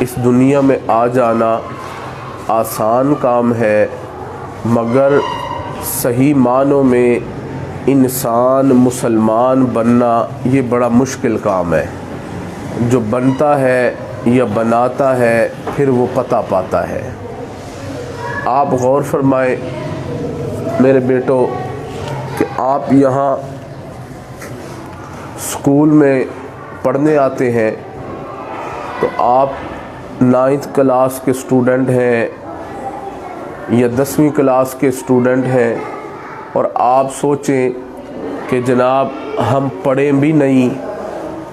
इस दुनिया में आ जाना आसान काम है, मगर सही मानों में इंसान मुसलमान बनना ये बड़ा मुश्किल काम है। जो बनता है या बनाता है फिर वो पता पाता है। आप गौर फरमाएं मेरे बेटो कि आप यहाँ स्कूल में पढ़ने आते हैं तो आप 9th क्लास के स्टूडेंट हैं या 10वीं क्लास के स्टूडेंट हैं और आप सोचें कि जनाब हम पढ़ें भी नहीं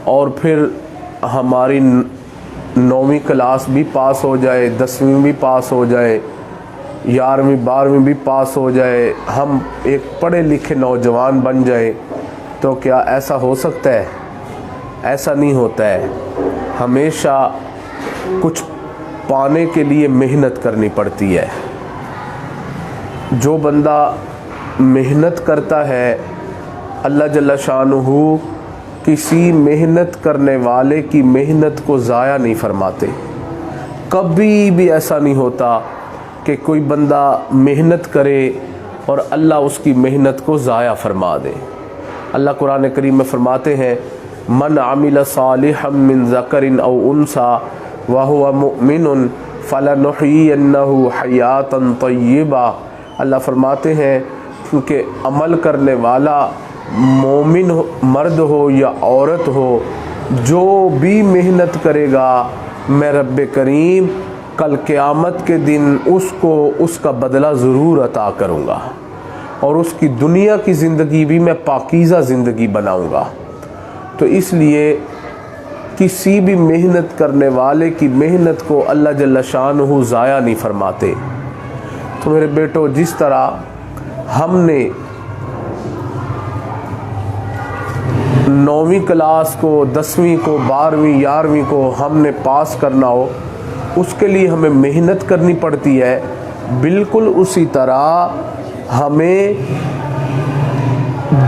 और फिर हमारी 9वीं क्लास भी पास हो जाए, 10वीं भी पास हो जाए, 11वीं 12वीं भी पास हो जाए, हम एक पढ़े लिखे नौजवान बन जाए, तो क्या ऐसा हो सकता है? ऐसा नहीं होता है। हमेशा कुछ पाने के लिए मेहनत करनी पड़ती है। जो बंदा मेहनत करता है अल्लाह जल्ला शानुहु किसी मेहनत करने वाले की मेहनत को ज़ाया नहीं फरमाते। कभी भी ऐसा नहीं होता कि कोई बंदा मेहनत करे और अल्लाह उसकी मेहनत को ज़ाया फरमा दे। अल्लाह कुरान करीम में फरमाते हैं, मन आमिल सालिहम मिन ज़करिन औ उन्सा व हुवा मुमिनुन फलनुहयिन्नहु हयातन तय्यबा। अल्लाह फरमाते हैं कि अमल करने वाला मोमिन मर्द हो या औरत हो, जो भी मेहनत करेगा मैं रब्बे करीम कल क़यामत के दिन उसको उसका बदला ज़रूर अता करूँगा और उसकी दुनिया की ज़िंदगी भी मैं पाकीज़ा ज़िंदगी बनाऊँगा। तो इसलिए किसी भी मेहनत करने वाले की मेहनत को अल्लाह जल्ला शानुहु ज़ाया नहीं फरमाते। तो मेरे बेटो, जिस तरह हमने 9वीं क्लास को, 10वीं को, 12वीं 11वीं को हमने पास करना हो, उसके लिए हमें मेहनत करनी पड़ती है, बिल्कुल उसी तरह हमें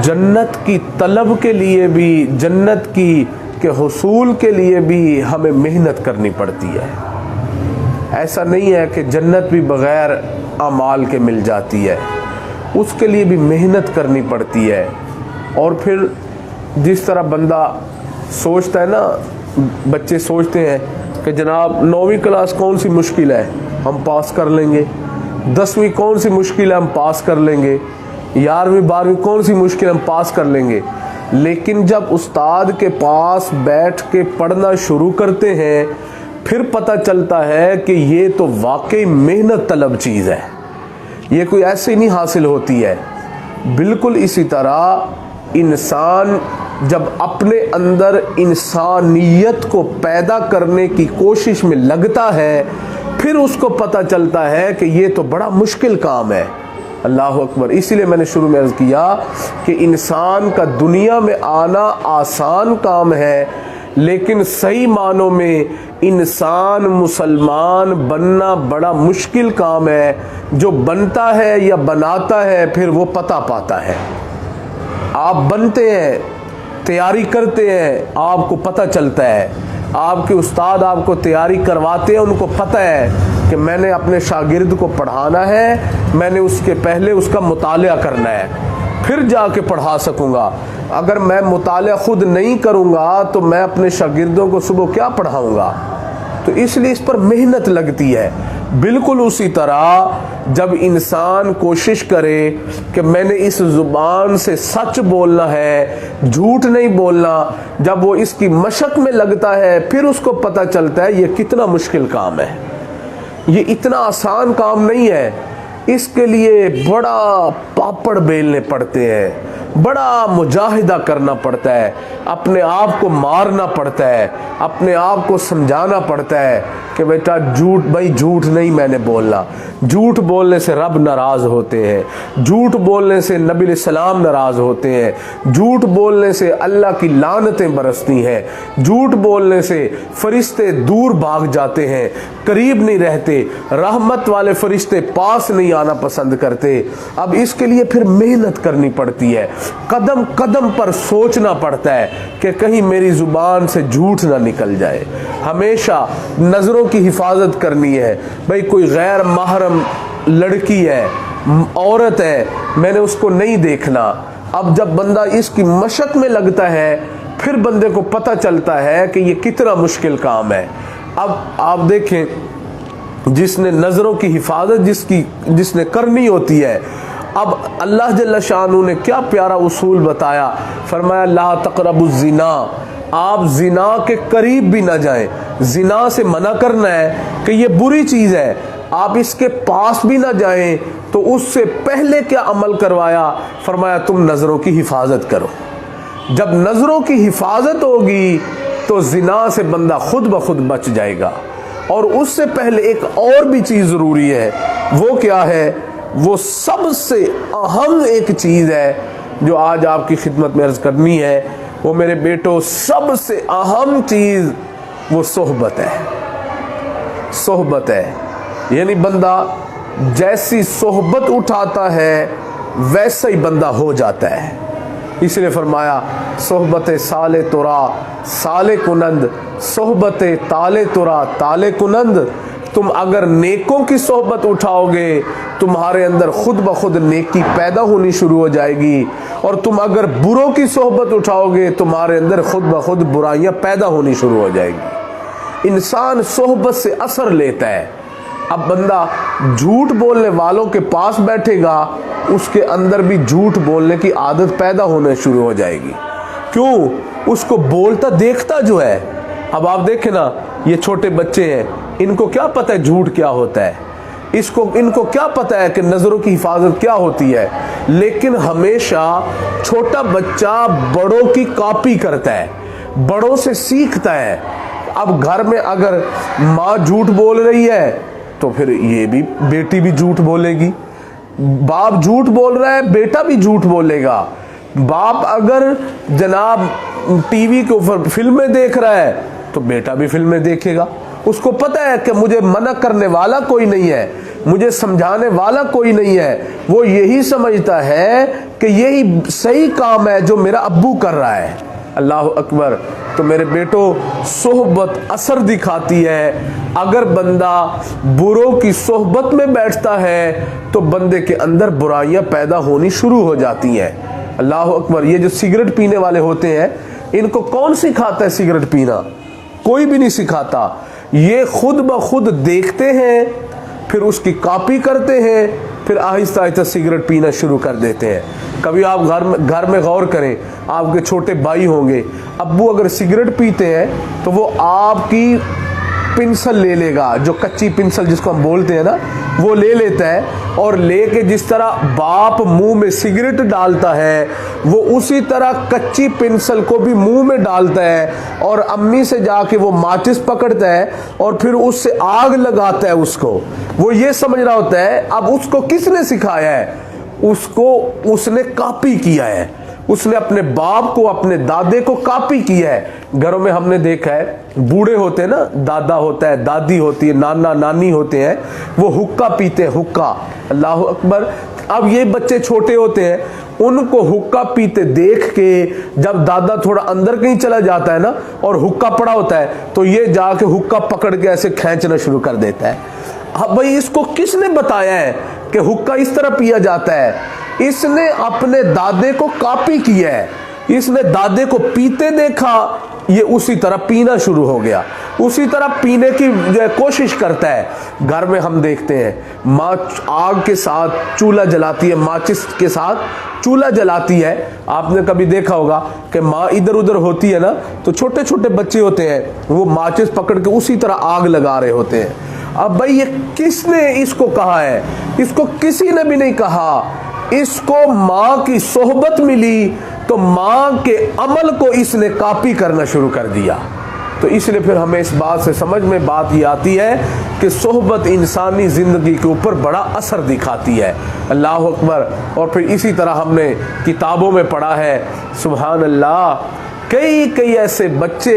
जन्नत की तलब के लिए भी, जन्नत की के हुसूल के लिए भी हमें मेहनत करनी पड़ती है। ऐसा नहीं है कि जन्नत भी बग़ैर अमाल के मिल जाती है, उसके लिए भी मेहनत करनी पड़ती है। और फिर जिस तरह बंदा सोचता है ना, बच्चे सोचते हैं कि जनाब 9वीं क्लास कौन सी मुश्किल है, हम पास कर लेंगे, 10वीं कौन सी मुश्किल है, हम पास कर लेंगे, 11वीं 12वीं कौन सी मुश्किल, हम पास कर लेंगे। लेकिन जब उस्ताद के पास बैठ के पढ़ना शुरू करते हैं फिर पता चलता है कि ये तो वाकई मेहनत तलब चीज़ है, ये कोई ऐसे नहीं हासिल होती है। बिल्कुल इसी तरह इंसान जब अपने अंदर इंसानियत को पैदा करने की कोशिश में लगता है फिर उसको पता चलता है कि ये तो बड़ा मुश्किल काम है। अल्लाह अकबर। इसीलिए मैंने शुरू में अर्ज़ किया कि इंसान का दुनिया में आना आसान काम है, लेकिन सही मानों में इंसान मुसलमान बनना बड़ा मुश्किल काम है। जो बनता है या बनाता है फिर वो पता पाता है। आप बनते हैं, तैयारी करते हैं, आपको पता चलता है। आपके उस्ताद आपको तैयारी करवाते हैं, उनको पता है कि मैंने अपने शागिर्द को पढ़ाना है, मैंने उसके पहले उसका मुतालिया करना है, फिर जाके पढ़ा सकूँगा। अगर मैं मुतालिया खुद नहीं करूँगा तो मैं अपने शागिर्दों को सुबह क्या पढ़ाऊँगा? तो इसलिए इस पर मेहनत लगती है। बिल्कुल उसी तरह जब इंसान कोशिश करे कि मैंने इस ज़ुबान से सच बोलना है, झूठ नहीं बोलना, जब वो इसकी मशक में लगता है फिर उसको पता चलता है ये कितना मुश्किल काम है, ये इतना आसान काम नहीं है। इसके लिए बड़ा पापड़ बेलने पड़ते हैं, बड़ा मुजाहिदा करना पड़ता है, अपने आप को मारना पड़ता है, अपने आप को समझाना पड़ता है कि बेटा झूठ, भाई झूठ नहीं मैंने बोलना। झूठ बोलने से रब नाराज़ होते हैं, झूठ बोलने से नबी सलाम नाराज़ होते हैं, झूठ बोलने से अल्लाह की लानतें बरसती हैं, झूठ बोलने से फरिश्ते दूर भाग जाते हैं, करीब नहीं रहते, रहमत वाले फरिश्ते पास नहीं आना पसंद करते। अब इसके लिए फिर मेहनत करनी पड़ती है। कदम कदम पर सोचना पड़ता है कि कहीं मेरी ज़ुबान से झूठ ना निकल जाए। हमेशा नज़रों की हिफाजत करनी है। भाई कोई गैर महरम लड़की है, औरत है, मैंने उसको नहीं देखना। अब जब बंदा इसकी मशक में लगता है फिर बंदे को पता चलता है कि ये कितना मुश्किल काम है। अब आप देखें, जिसने नज़रों की हिफाजत जिसने करनी होती है, अब अल्लाह जल्ल शानू ने क्या प्यारा उसूल बताया, फरमाया ला तक़रबुज़ ज़िना, आप ज़िना के करीब भी ना जाएं। ज़िना से मना करना है कि ये बुरी चीज़ है, आप इसके पास भी ना जाएं। तो उससे पहले क्या अमल करवाया, फरमाया तुम नज़रों की हिफाजत करो। जब नज़रों की हिफाजत होगी तो ज़िना से बंदा खुद ब खुद बच जाएगा। और उससे पहले एक और भी चीज़ ज़रूरी है, वो क्या है, वो सबसे अहम एक चीज़ है जो आज आपकी खिदमत में अर्ज़ करनी है। वो मेरे बेटो, सबसे अहम चीज़ वो सोहबत है। सोहबत है, यानी बंदा जैसी सोहबत उठाता है वैसा ही बंदा हो जाता है। इसलिए फरमाया सोहबत साले तुरा साले कुनंद, सोहबत ताले तुरा ताले कुनंद। तुम अगर नेकों की सोहबत उठाओगे तुम्हारे अंदर खुद ब खुद नेकी पैदा होनी शुरू हो जाएगी, और तुम अगर बुरों की सोहबत उठाओगे तुम्हारे अंदर खुद ब खुद बुराइयां पैदा होनी शुरू हो जाएगी। इंसान सोहबत से असर लेता है। अब बंदा झूठ बोलने वालों के पास बैठेगा, उसके अंदर भी झूठ बोलने की आदत पैदा होने शुरू हो जाएगी। क्यों? उसको बोलता देखता जो है। अब आप देखें ना, ये छोटे बच्चे हैं, इनको क्या पता है झूठ क्या होता है, इनको क्या पता है कि नज़रों की हिफाजत क्या होती है। लेकिन हमेशा छोटा बच्चा बड़ों की कॉपी करता है, बड़ों से सीखता है। अब घर में अगर माँ झूठ बोल रही है तो फिर ये भी बेटी भी झूठ बोलेगी, बाप झूठ बोल रहा है बेटा भी झूठ बोलेगा। बाप अगर जनाब टीवी के ऊपर फिल्में देख रहा है तो बेटा भी फिल्में देखेगा। उसको पता है कि मुझे मना करने वाला कोई नहीं है, मुझे समझाने वाला कोई नहीं है। वो यही समझता है कि यही सही काम है जो मेरा अब्बू कर रहा है। अल्लाह अकबर। तो मेरे बेटो, सोहबत असर दिखाती है। अगर बंदा बुरों की सोहबत में बैठता है तो बंदे के अंदर बुराइयां पैदा होनी शुरू हो जाती हैं। अल्लाह अकबर। ये जो सिगरेट पीने वाले होते हैं, इनको कौन सिखाता है सिगरेट पीना? कोई भी नहीं सिखाता। ये खुद ब खुद देखते हैं, फिर उसकी कॉपी करते हैं, फिर आहिस्ता आहिस्ता सिगरेट पीना शुरू कर देते हैं। कभी आप घर में गौर करें, आपके छोटे भाई होंगे, अब्बू अगर सिगरेट पीते हैं तो वो आपकी पिंसल ले लेगा, जो कच्ची पिंसल जिसको हम बोलते हैं ना, वो ले लेता है, और लेके जिस तरह बाप मुंह में सिगरेट डालता है वो उसी तरह कच्ची पिंसल को भी मुंह में डालता है, और अम्मी से जाके वो माचिस पकड़ता है और फिर उससे आग लगाता है उसको। वो ये समझ रहा होता है। अब उसको किसने सिखाया है? उसको उसने कॉपी किया है, उसने अपने बाप को, अपने दादे को कॉपी किया है। घरों में हमने देखा है, बूढ़े होते हैं ना, दादा होता है, दादी होती है, नाना नानी होते हैं, वो हुक्का पीते हैं, हुक्का। अल्लाह अकबर। अब ये बच्चे छोटे होते हैं, उनको हुक्का पीते देख के जब दादा थोड़ा अंदर कहीं चला जाता है ना और हुक्का पड़ा होता है, तो ये जाके हुक्का पकड़ के ऐसे खींचना शुरू कर देता है। अब भाई इसको किसने बताया है कि हुक्का इस तरह पिया जाता है? इसने अपने दादे को कॉपी किया है। इसने दादे को पीते देखा, ये उसी तरह पीना शुरू हो गया, उसी तरह पीने की कोशिश करता है। घर में हम देखते हैं, माँ आग के साथ चूल्हा जलाती है, माचिस के साथ चूल्हा जलाती है। आपने कभी देखा होगा कि माँ इधर उधर होती है ना, तो छोटे छोटे बच्चे होते हैं, वो माचिस पकड़ के उसी तरह आग लगा रहे होते हैं। अब भाई ये किसने इसको कहा है? इसको किसी ने भी नहीं कहा। इसको माँ की सोहबत मिली तो माँ के अमल को इसने कॉपी करना शुरू कर दिया। तो इसलिए फिर हमें इस बात से समझ में बात ये आती है कि सोहबत इंसानी ज़िंदगी के ऊपर बड़ा असर दिखाती है। अल्लाह अकबर। और फिर इसी तरह हमने किताबों में पढ़ा है, सुभान अल्लाह, कई कई ऐसे बच्चे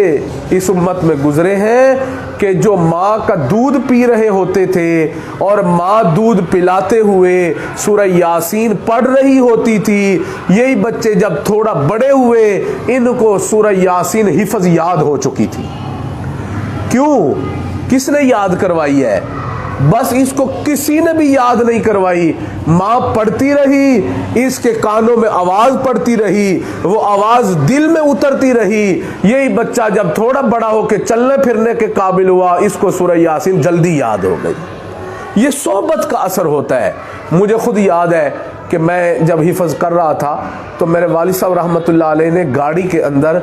इस उम्मत में गुजरे हैं कि जो माँ का दूध पी रहे होते थे और माँ दूध पिलाते हुए सूरह यासीन पढ़ रही होती थी, यही बच्चे जब थोड़ा बड़े हुए इनको सूरह यासीन हिफ्ज़ याद हो चुकी थी। क्यों? किसने याद करवाई है? बस इसको किसी ने भी याद नहीं करवाई। माँ पढ़ती रही, इसके कानों में आवाज पड़ती रही, वो आवाज दिल में उतरती रही। यही बच्चा जब थोड़ा बड़ा होकर चलने फिरने के काबिल हुआ, इसको सूरह यासीन जल्दी याद हो गई। ये सोहबत का असर होता है। मुझे खुद याद है कि मैं जब हिफ्ज़ कर रहा था तो मेरे वालिद साहब रहमतुल्लाह अलैह ने गाड़ी के अंदर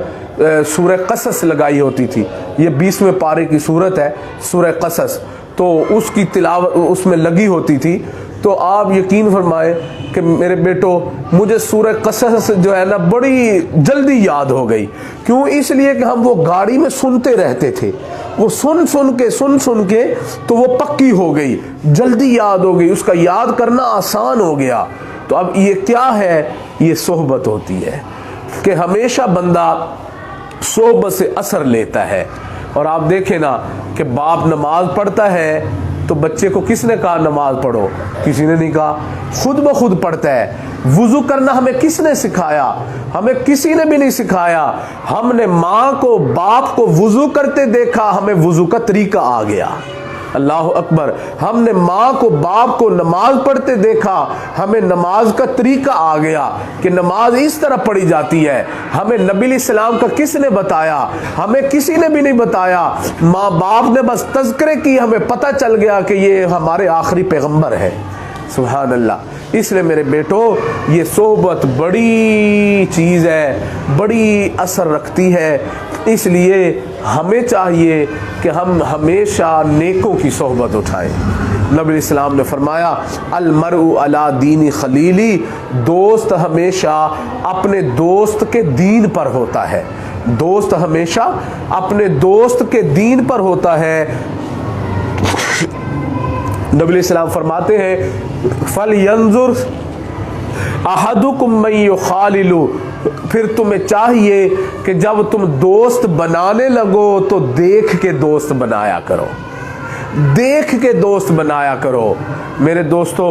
सूरह क़सस लगाई होती थी। ये 20वें पारे की सूरत है सूरह क़सस, तो उसकी तिलावत उसमें लगी होती थी। तो आप यकीन फरमाएं कि मेरे बेटो, मुझे सूरह क़सस जो है ना बड़ी जल्दी याद हो गई। क्यों? इसलिए कि हम वो गाड़ी में सुनते रहते थे, वो सुन सुन के तो वो पक्की हो गई, जल्दी याद हो गई, उसका याद करना आसान हो गया। तो अब ये क्या है? ये सोहबत होती है कि हमेशा बंदा सोहबत से असर लेता है। और आप देखें ना कि बाप नमाज पढ़ता है तो बच्चे को किसने कहा नमाज पढ़ो? किसी ने नहीं कहा, खुद ब खुद पढ़ता है। वुजू करना हमें किसने सिखाया? हमें किसी ने भी नहीं सिखाया। हमने माँ को बाप को वुजू करते देखा, हमें वुजू का तरीका आ गया। अल्लाह अकबर। हमने माँ को बाप को नमाज पढ़ते देखा, हमें नमाज का तरीका आ गया कि नमाज इस तरह पढ़ी जाती है। हमें नबी इस्लाम का किसने बताया? हमें किसी ने भी नहीं बताया। माँ बाप ने बस तज़किरे की, हमें पता चल गया कि ये हमारे आखिरी पैगंबर है। सुभान अल्लाह। इसलिए मेरे बेटो, ये सोहबत बड़ी चीज़ है, बड़ी असर रखती है। इसलिए हमें चाहिए कि हम हमेशा नेकों की सोहबत उठाएं। नबी इस्लाम ने फरमाया, अल मरउ अला दीनी खलीली, दोस्त हमेशा अपने दोस्त के दीन पर होता है। दोस्त हमेशा अपने दोस्त के दीन पर होता है। नबी इस्लाम फरमाते हैं, फल यंजुर अहदुकुम मन युखालिलु, फिर तुम्हें चाहिए कि जब तुम दोस्त बनाने लगो तो देख के दोस्त बनाया करो, देख के दोस्त बनाया करो। मेरे दोस्तों,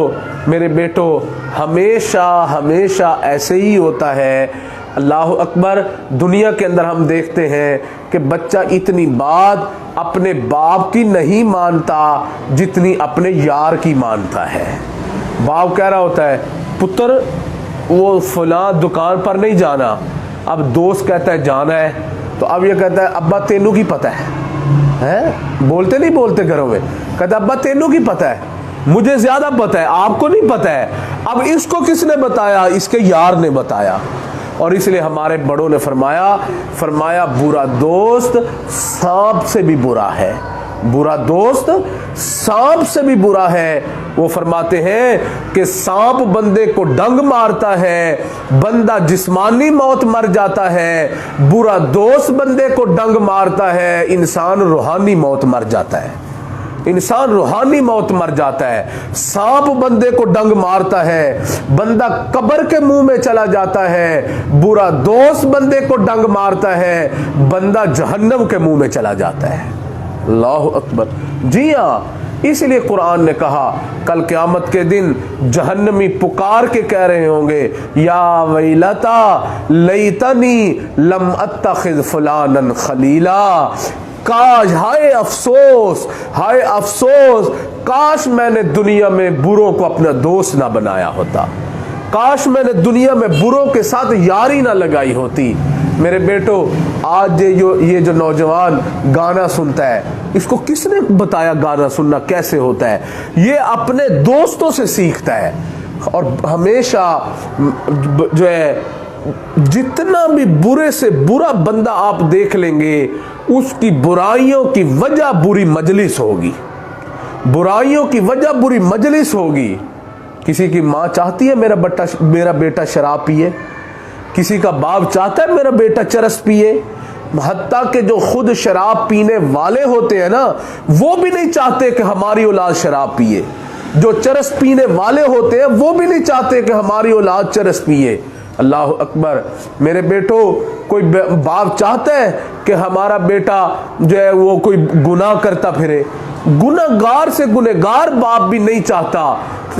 मेरे बेटो, हमेशा हमेशा ऐसे ही होता है। अल्लाह अकबर। दुनिया के अंदर हम देखते हैं कि बच्चा इतनी बात अपने बाप की नहीं मानता जितनी अपने यार की मानता है। बाप कह रहा होता है, पुत्र वो फलां दुकान पर नहीं जाना, अब दोस्त कहता है जाना है, तो अब ये कहता है अब्बा तेनू की पता है? बोलते नहीं बोलते घरों में, कहता अब्बा तेनू की पता है, मुझे ज्यादा पता है, आपको नहीं पता है। अब इसको किसने बताया? इसके यार ने बताया। और इसलिए हमारे बड़ों ने फरमाया बुरा दोस्त सांप से भी बुरा है, बुरा दोस्त सांप से भी बुरा है। वो फरमाते हैं कि सांप बंदे को डंग मारता है, बंदा जिस्मानी मौत मर जाता है। बुरा दोस्त बंदे को डंग मारता है, इंसान रूहानी मौत मर जाता है, इंसान रूहानी मौत मर जाता है। सांप बंदे को डंग मारता है, बंदा कब्र के मुंह में चला जाता है। बुरा दोस्त बंदे को डंग मारता है, बंदा जहन्नम के मुंह में चला जाता है। अल्लाह अकबर। जी हाँ, इसलिए कुरान ने कहा कल क़यामत के दिन जहन्नमी पुकार के कह रहे होंगे, या वैलता लैतनी लम अत्तखिज़ फुलानन खलीला, काश, हाय अफसोस, हाय अफसोस, काश मैंने दुनिया में बुरों को अपना दोस्त ना बनाया होता, काश मैंने दुनिया में बुरों के साथ यारी ना लगाई होती। मेरे बेटो, आज ये जो नौजवान गाना सुनता है, इसको किसने बताया गाना सुनना कैसे होता है? ये अपने दोस्तों से सीखता है। और हमेशा जो है, जितना भी बुरे से बुरा बंदा आप देख लेंगे, उसकी बुराइयों की वजह बुरी मजलिस होगी, बुराइयों की वजह बुरी मजलिस होगी। किसी की माँ चाहती है मेरा बेटा शराब पिए, किसी का बाप चाहता है मेरा बेटा चरस पिए, हत्ता के जो खुद शराब पीने वाले होते हैं ना, वो भी नहीं चाहते कि हमारी औलाद शराब पिए। जो चरस पीने वाले होते हैं वो भी नहीं चाहते कि हमारी औलाद चरस पिए। अल्लाह अकबर। मेरे बेटो, कोई बाप चाहता है कि हमारा बेटा जो है वो कोई गुनाह करता फिरे? गुनहगार से गुनहगार बाप भी नहीं चाहता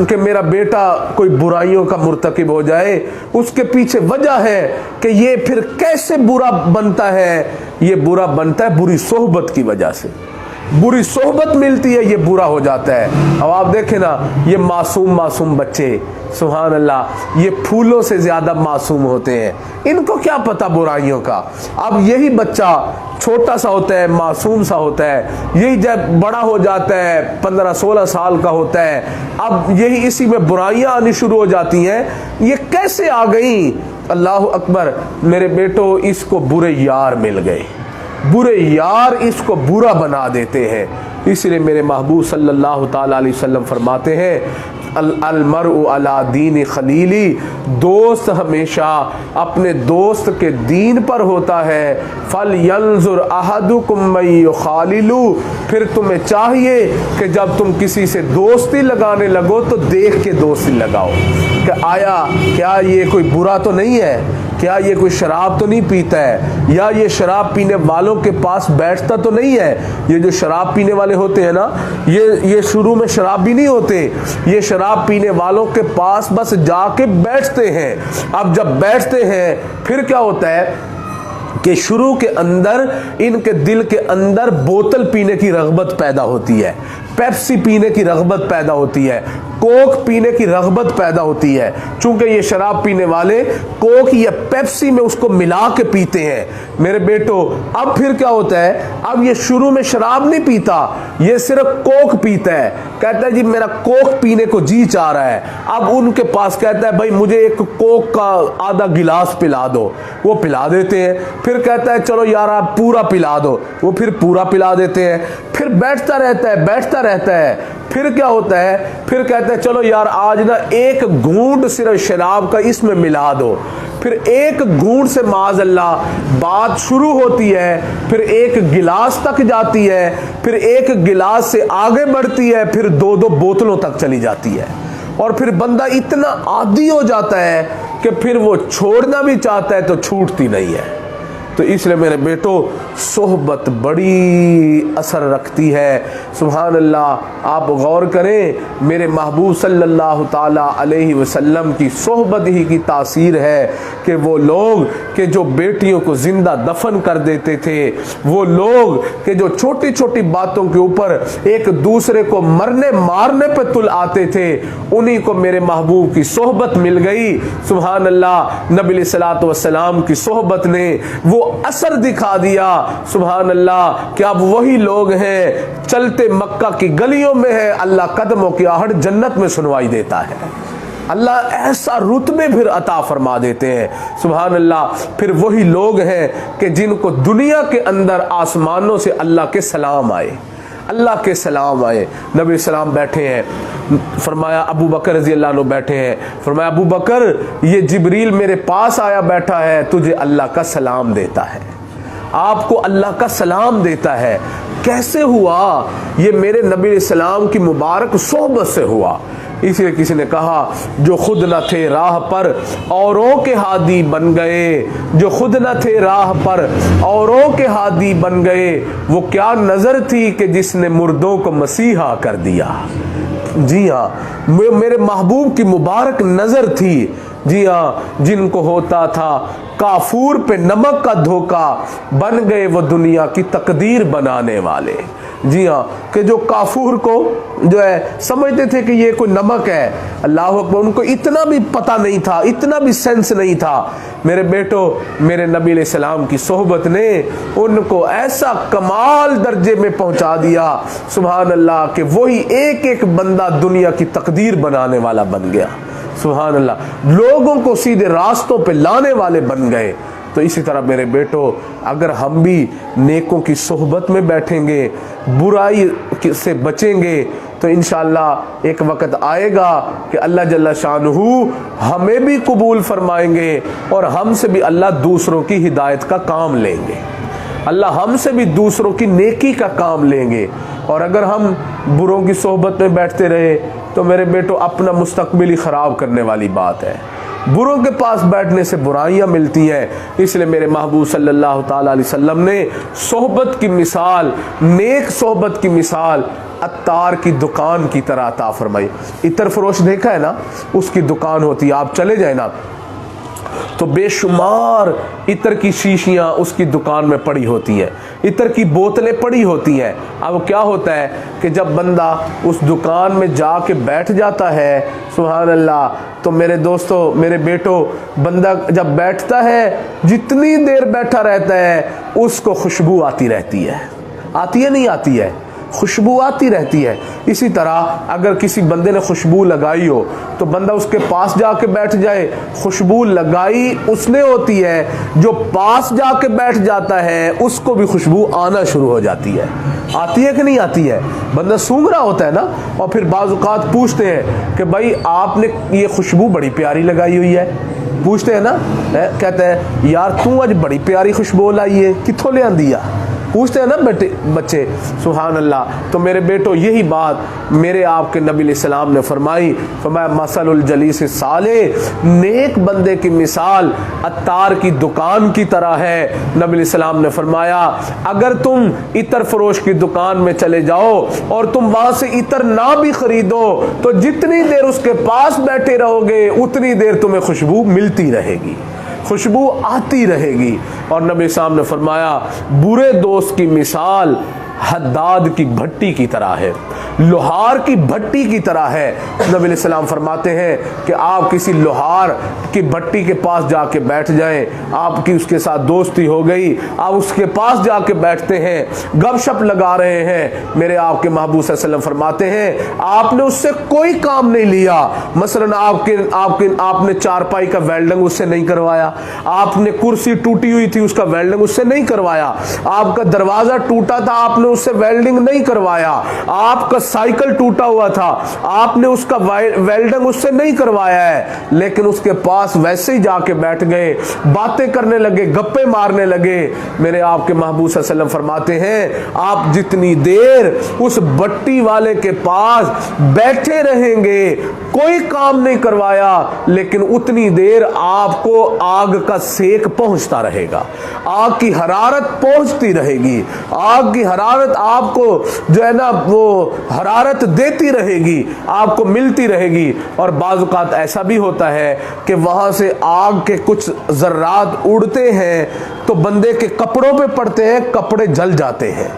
कि मेरा बेटा कोई बुराइयों का मुर्तकिब हो जाए। उसके पीछे वजह है कि ये फिर कैसे बुरा बनता है? ये बुरा बनता है बुरी सोहबत की वजह से। बुरी सोहबत मिलती है, ये बुरा हो जाता है। अब आप देखें ना, ये मासूम मासूम बच्चे, सुभान अल्लाह, ये फूलों से ज्यादा मासूम होते हैं। इनको क्या पता बुराइयों का। अब यही बच्चा छोटा सा होता है, मासूम सा होता है, यही जब बड़ा हो जाता है 15-16 साल का होता है, अब यही इसी में बुराइयां आनी शुरू हो जाती हैं। ये कैसे आ गई? अल्लाह अकबर। मेरे बेटो, इसको बुरे यार मिल गए, बुरे यार इसको बुरा बना देते हैं। इसलिए मेरे महबूब सल्लल्लाहु ताला अलैहि वसल्लम फरमाते हैं, अलमरउ अला दीन खलीली, दोस्त हमेशा अपने दोस्त के दीन पर होता है। फल यंजुर अहदुकुम मय युखालिलु, फिर तुम्हें चाहिए कि जब तुम किसी से दोस्ती लगाने लगो तो देख के दोस्ती लगाओ कि आया क्या ये कोई बुरा तो नहीं है, क्या ये कोई शराब तो नहीं पीता है, या ये शराब पीने वालों के पास बैठता तो नहीं है। ये जो शराब पीने वाले होते हैं ना, ये शुरू में शराब भी नहीं होते, ये शराब पीने वालों के पास बस जाके बैठते हैं। अब जब बैठते हैं फिर क्या होता है कि शुरू के अंदर इनके दिल के अंदर बोतल पीने की रग़बत पैदा होती है, पेप्सी पीने की रग़बत पैदा होती है, कोक पीने की रग़बत पैदा होती है। चूंकि ये शराब पीने वाले कोक या पेप्सी में उसको मिला के पीते हैं। मेरे बेटो, अब फिर क्या होता है, अब ये शुरू में शराब नहीं पीता, ये सिर्फ कोक पीता है। कहता है जी मेरा कोक पीने को जी चाह रहा है। अब उनके पास कहता है भाई मुझे एक कोक का आधा गिलास पिला दो, वो पिला देते हैं। फिर कहता है चलो यार आप पूरा पिला दो, वो फिर पूरा पिला देते हैं। फिर बैठता रहता है, बैठता रहता है। फिर क्या होता है, फिर कहते हैं चलो यार आज ना एक घूंट सिर्फ शराब का इसमें मिला दो। फिर एक घूंट से माज़अल्लाह बात शुरू होती है, फिर एक गिलास तक जाती है, फिर एक गिलास से आगे बढ़ती है, फिर 2-2 बोतलों तक चली जाती है। और फिर बंदा इतना आदी हो जाता है कि फिर वो छोड़ना भी चाहता है तो छूटती नहीं है। तो इसलिए मेरे बेटो, सोहबत बड़ी असर रखती है। सुभान अल्लाह, आप गौर करें, मेरे महबूब सल्लल्लाहु ताला अलैहि वसल्लम की सोहबत ही की तासीर है कि वो लोग के जो बेटियों को जिंदा दफन कर देते थे, वो लोग के जो छोटी छोटी बातों के ऊपर एक दूसरे को मरने मारने पर तुल आते थे, उन्हीं को मेरे महबूब की सोहबत मिल गई। सुभान अल्लाह, नबी अलैहिस्सलातु वस्सलाम की सोहबत ने वो असर दिखा दिया। सुभान अल्लाह, कि अब वही लोग हैं, चलते मक्का की गलियों में है, अल्लाह कदमों की आहट जन्नत में सुनवाई देता है। अल्लाह ऐसा रुतबे फिर अता फरमा देते हैं। सुभान अल्लाह, फिर वही लोग हैं कि जिनको दुनिया के अंदर आसमानों से अल्लाह के सलाम आए, अल्लाह के सलाम आए। नबी सलाम बैठे हैं, फरमाया अबू बकर रज़ी अल्लाह अन्हु बैठे हैं, फरमाया अबू बकर ये जिब्रील मेरे पास आया बैठा है, तुझे अल्लाह का सलाम देता है, आपको अल्लाह का सलाम देता है। कैसे हुआ? ये मेरे नबी सलाम की मुबारक सोहबत से हुआ। इसलिए किसी ने कहा, जो खुद न थे राह पर औरों के हादी बन गए, जो खुद न थे राह पर औरों के हादी बन गए, वो क्या नजर थी कि जिसने मुर्दों को मसीहा कर दिया। जी हाँ, मेरे महबूब की मुबारक नजर थी। जी हाँ, जिनको होता था काफूर पे नमक का धोखा, बन गए वो दुनिया की तकदीर बनाने वाले। जी हाँ, कि जो काफूर को जो है समझते थे कि ये कोई नमक है, अल्लाह अकबर, उनको इतना भी पता नहीं था, इतना भी सेंस नहीं था। मेरे बेटो, मेरे नबी अलैहि सलाम की सोहबत ने उनको ऐसा कमाल दर्जे में पहुंचा दिया, सुभान अल्लाह, कि वही एक एक बंदा दुनिया की तकदीर बनाने वाला बन गया। सुभान अल्लाह, लोगों को सीधे रास्तों पे लाने वाले बन गए। तो इसी तरह मेरे बेटो, अगर हम भी नेकों की सोहबत में बैठेंगे, बुराई से बचेंगे, तो इंशाअल्लाह एक वक्त आएगा कि अल्लाह जल्ला शानुहु हमें भी कबूल फरमाएंगे और हमसे भी अल्लाह दूसरों की हिदायत का काम लेंगे, अल्लाह हमसे भी दूसरों की नेकी का काम लेंगे। और अगर हम बुरों की सोहबत में बैठते रहे तो मेरे बेटो अपना मुस्तकबिल ही ख़राब करने वाली बात है। बुरों के पास बैठने से बुराइयां मिलती हैं। इसलिए मेरे महबूब सल्लल्लाहु ताला अलैहि वसल्लम ने सोहबत की मिसाल, नेक सोहबत की मिसाल अत्तार की दुकान की तरह अता फरमाई। इतर फरोश देखा है ना, उसकी दुकान होती है, आप चले जाए ना तो बेशुमार इतर की शीशियां उसकी दुकान में पड़ी होती हैं, इतर की बोतलें पड़ी होती हैं। अब क्या होता है कि जब बंदा उस दुकान में जाके बैठ जाता है, सुभान अल्लाह, तो मेरे दोस्तों, मेरे बेटो, बंदा जब बैठता है, जितनी देर बैठा रहता है उसको खुशबू आती रहती है। आती है नहीं आती है? खुशबू आती रहती है। इसी तरह अगर किसी बंदे ने खुशबू लगाई हो तो बंदा उसके पास जाके बैठ जाए, खुशबू लगाई उसने होती है, जो पास जाके बैठ जाता है उसको भी खुशबू आना शुरू हो जाती है। आती है कि नहीं आती है? बंदा सूंघ रहा होता है ना, और फिर बाज़ औक़ात पूछते हैं कि भाई आपने ये खुशबू बड़ी प्यारी लगाई हुई है, पूछते हैं ना, कहते हैं यार तू आज बड़ी प्यारी खुशबू लाई है, कित्थों ले आंदी आ, पूछते हैं ना बच्चे, सुभान अल्लाह। तो मेरे बेटो, यही बात मेरे आपके नबी सलाम ने फरमाया मसलुल जलीस साले, नेक बंदे की मिसाल अत्तार की दुकान की तरह है। नबी सलाम ने फरमाया अगर तुम इतर फरोश की दुकान में चले जाओ और तुम वहां से इतर ना भी खरीदो तो जितनी देर उसके पास बैठे रहोगे उतनी देर तुम्हें खुशबू मिलती रहेगी, खुशबू आती रहेगी। और नबी साहब ने फरमाया बुरे दोस्त की मिसाल हद्दाद की भट्टी की तरह है, लोहार की भट्टी की तरह है। नबी सलाम फरमाते हैं कि आप किसी लोहार की भट्टी के पास जाके बैठ जाएं, आपकी उसके साथ दोस्ती हो गई, आप उसके पास जाके बैठते हैं, गपशप लगा रहे हैं, मेरे आपके महबूब सल्लल्लाहु अलैहि वसल्लम फरमाते हैं आपने उससे कोई काम नहीं लिया। मसलन आपने चारपाई का वेल्डिंग उससे नहीं करवाया, आपने कुर्सी टूटी हुई थी उसका वेल्डिंग उससे नहीं करवाया, आपका दरवाजा टूटा था आपने उससे वेल्डिंग नहीं करवाया, आपका साइकिल टूटा हुआ था आपने उसका वेल्डिंग उससे नहीं करवाया है, लेकिन उसके पास वैसे ही जाके बैठ गए, बातें करने लगे, गप्पे मारने लगे। मेरे आपके महबूब सल्लल्लाहु अलैहि वसल्लम फरमाते हैं आप जितनी देर उस भट्टी वाले के पास बैठे रहेंगे, कोई काम नहीं करवाया, लेकिन उतनी देर आपको आग का सेक पहुंचता रहेगा, आग की हरारत पहुंचती रहेगी, आग की हरारत आपको जो है ना वो हरारत देती रहेगी, आपको मिलती रहेगी। और बाज़ औक़ात ऐसा भी होता है कि वहां से आग के कुछ ज़र्रात उड़ते हैं तो बंदे के कपड़ों पे पड़ते हैं, कपड़े जल जाते हैं,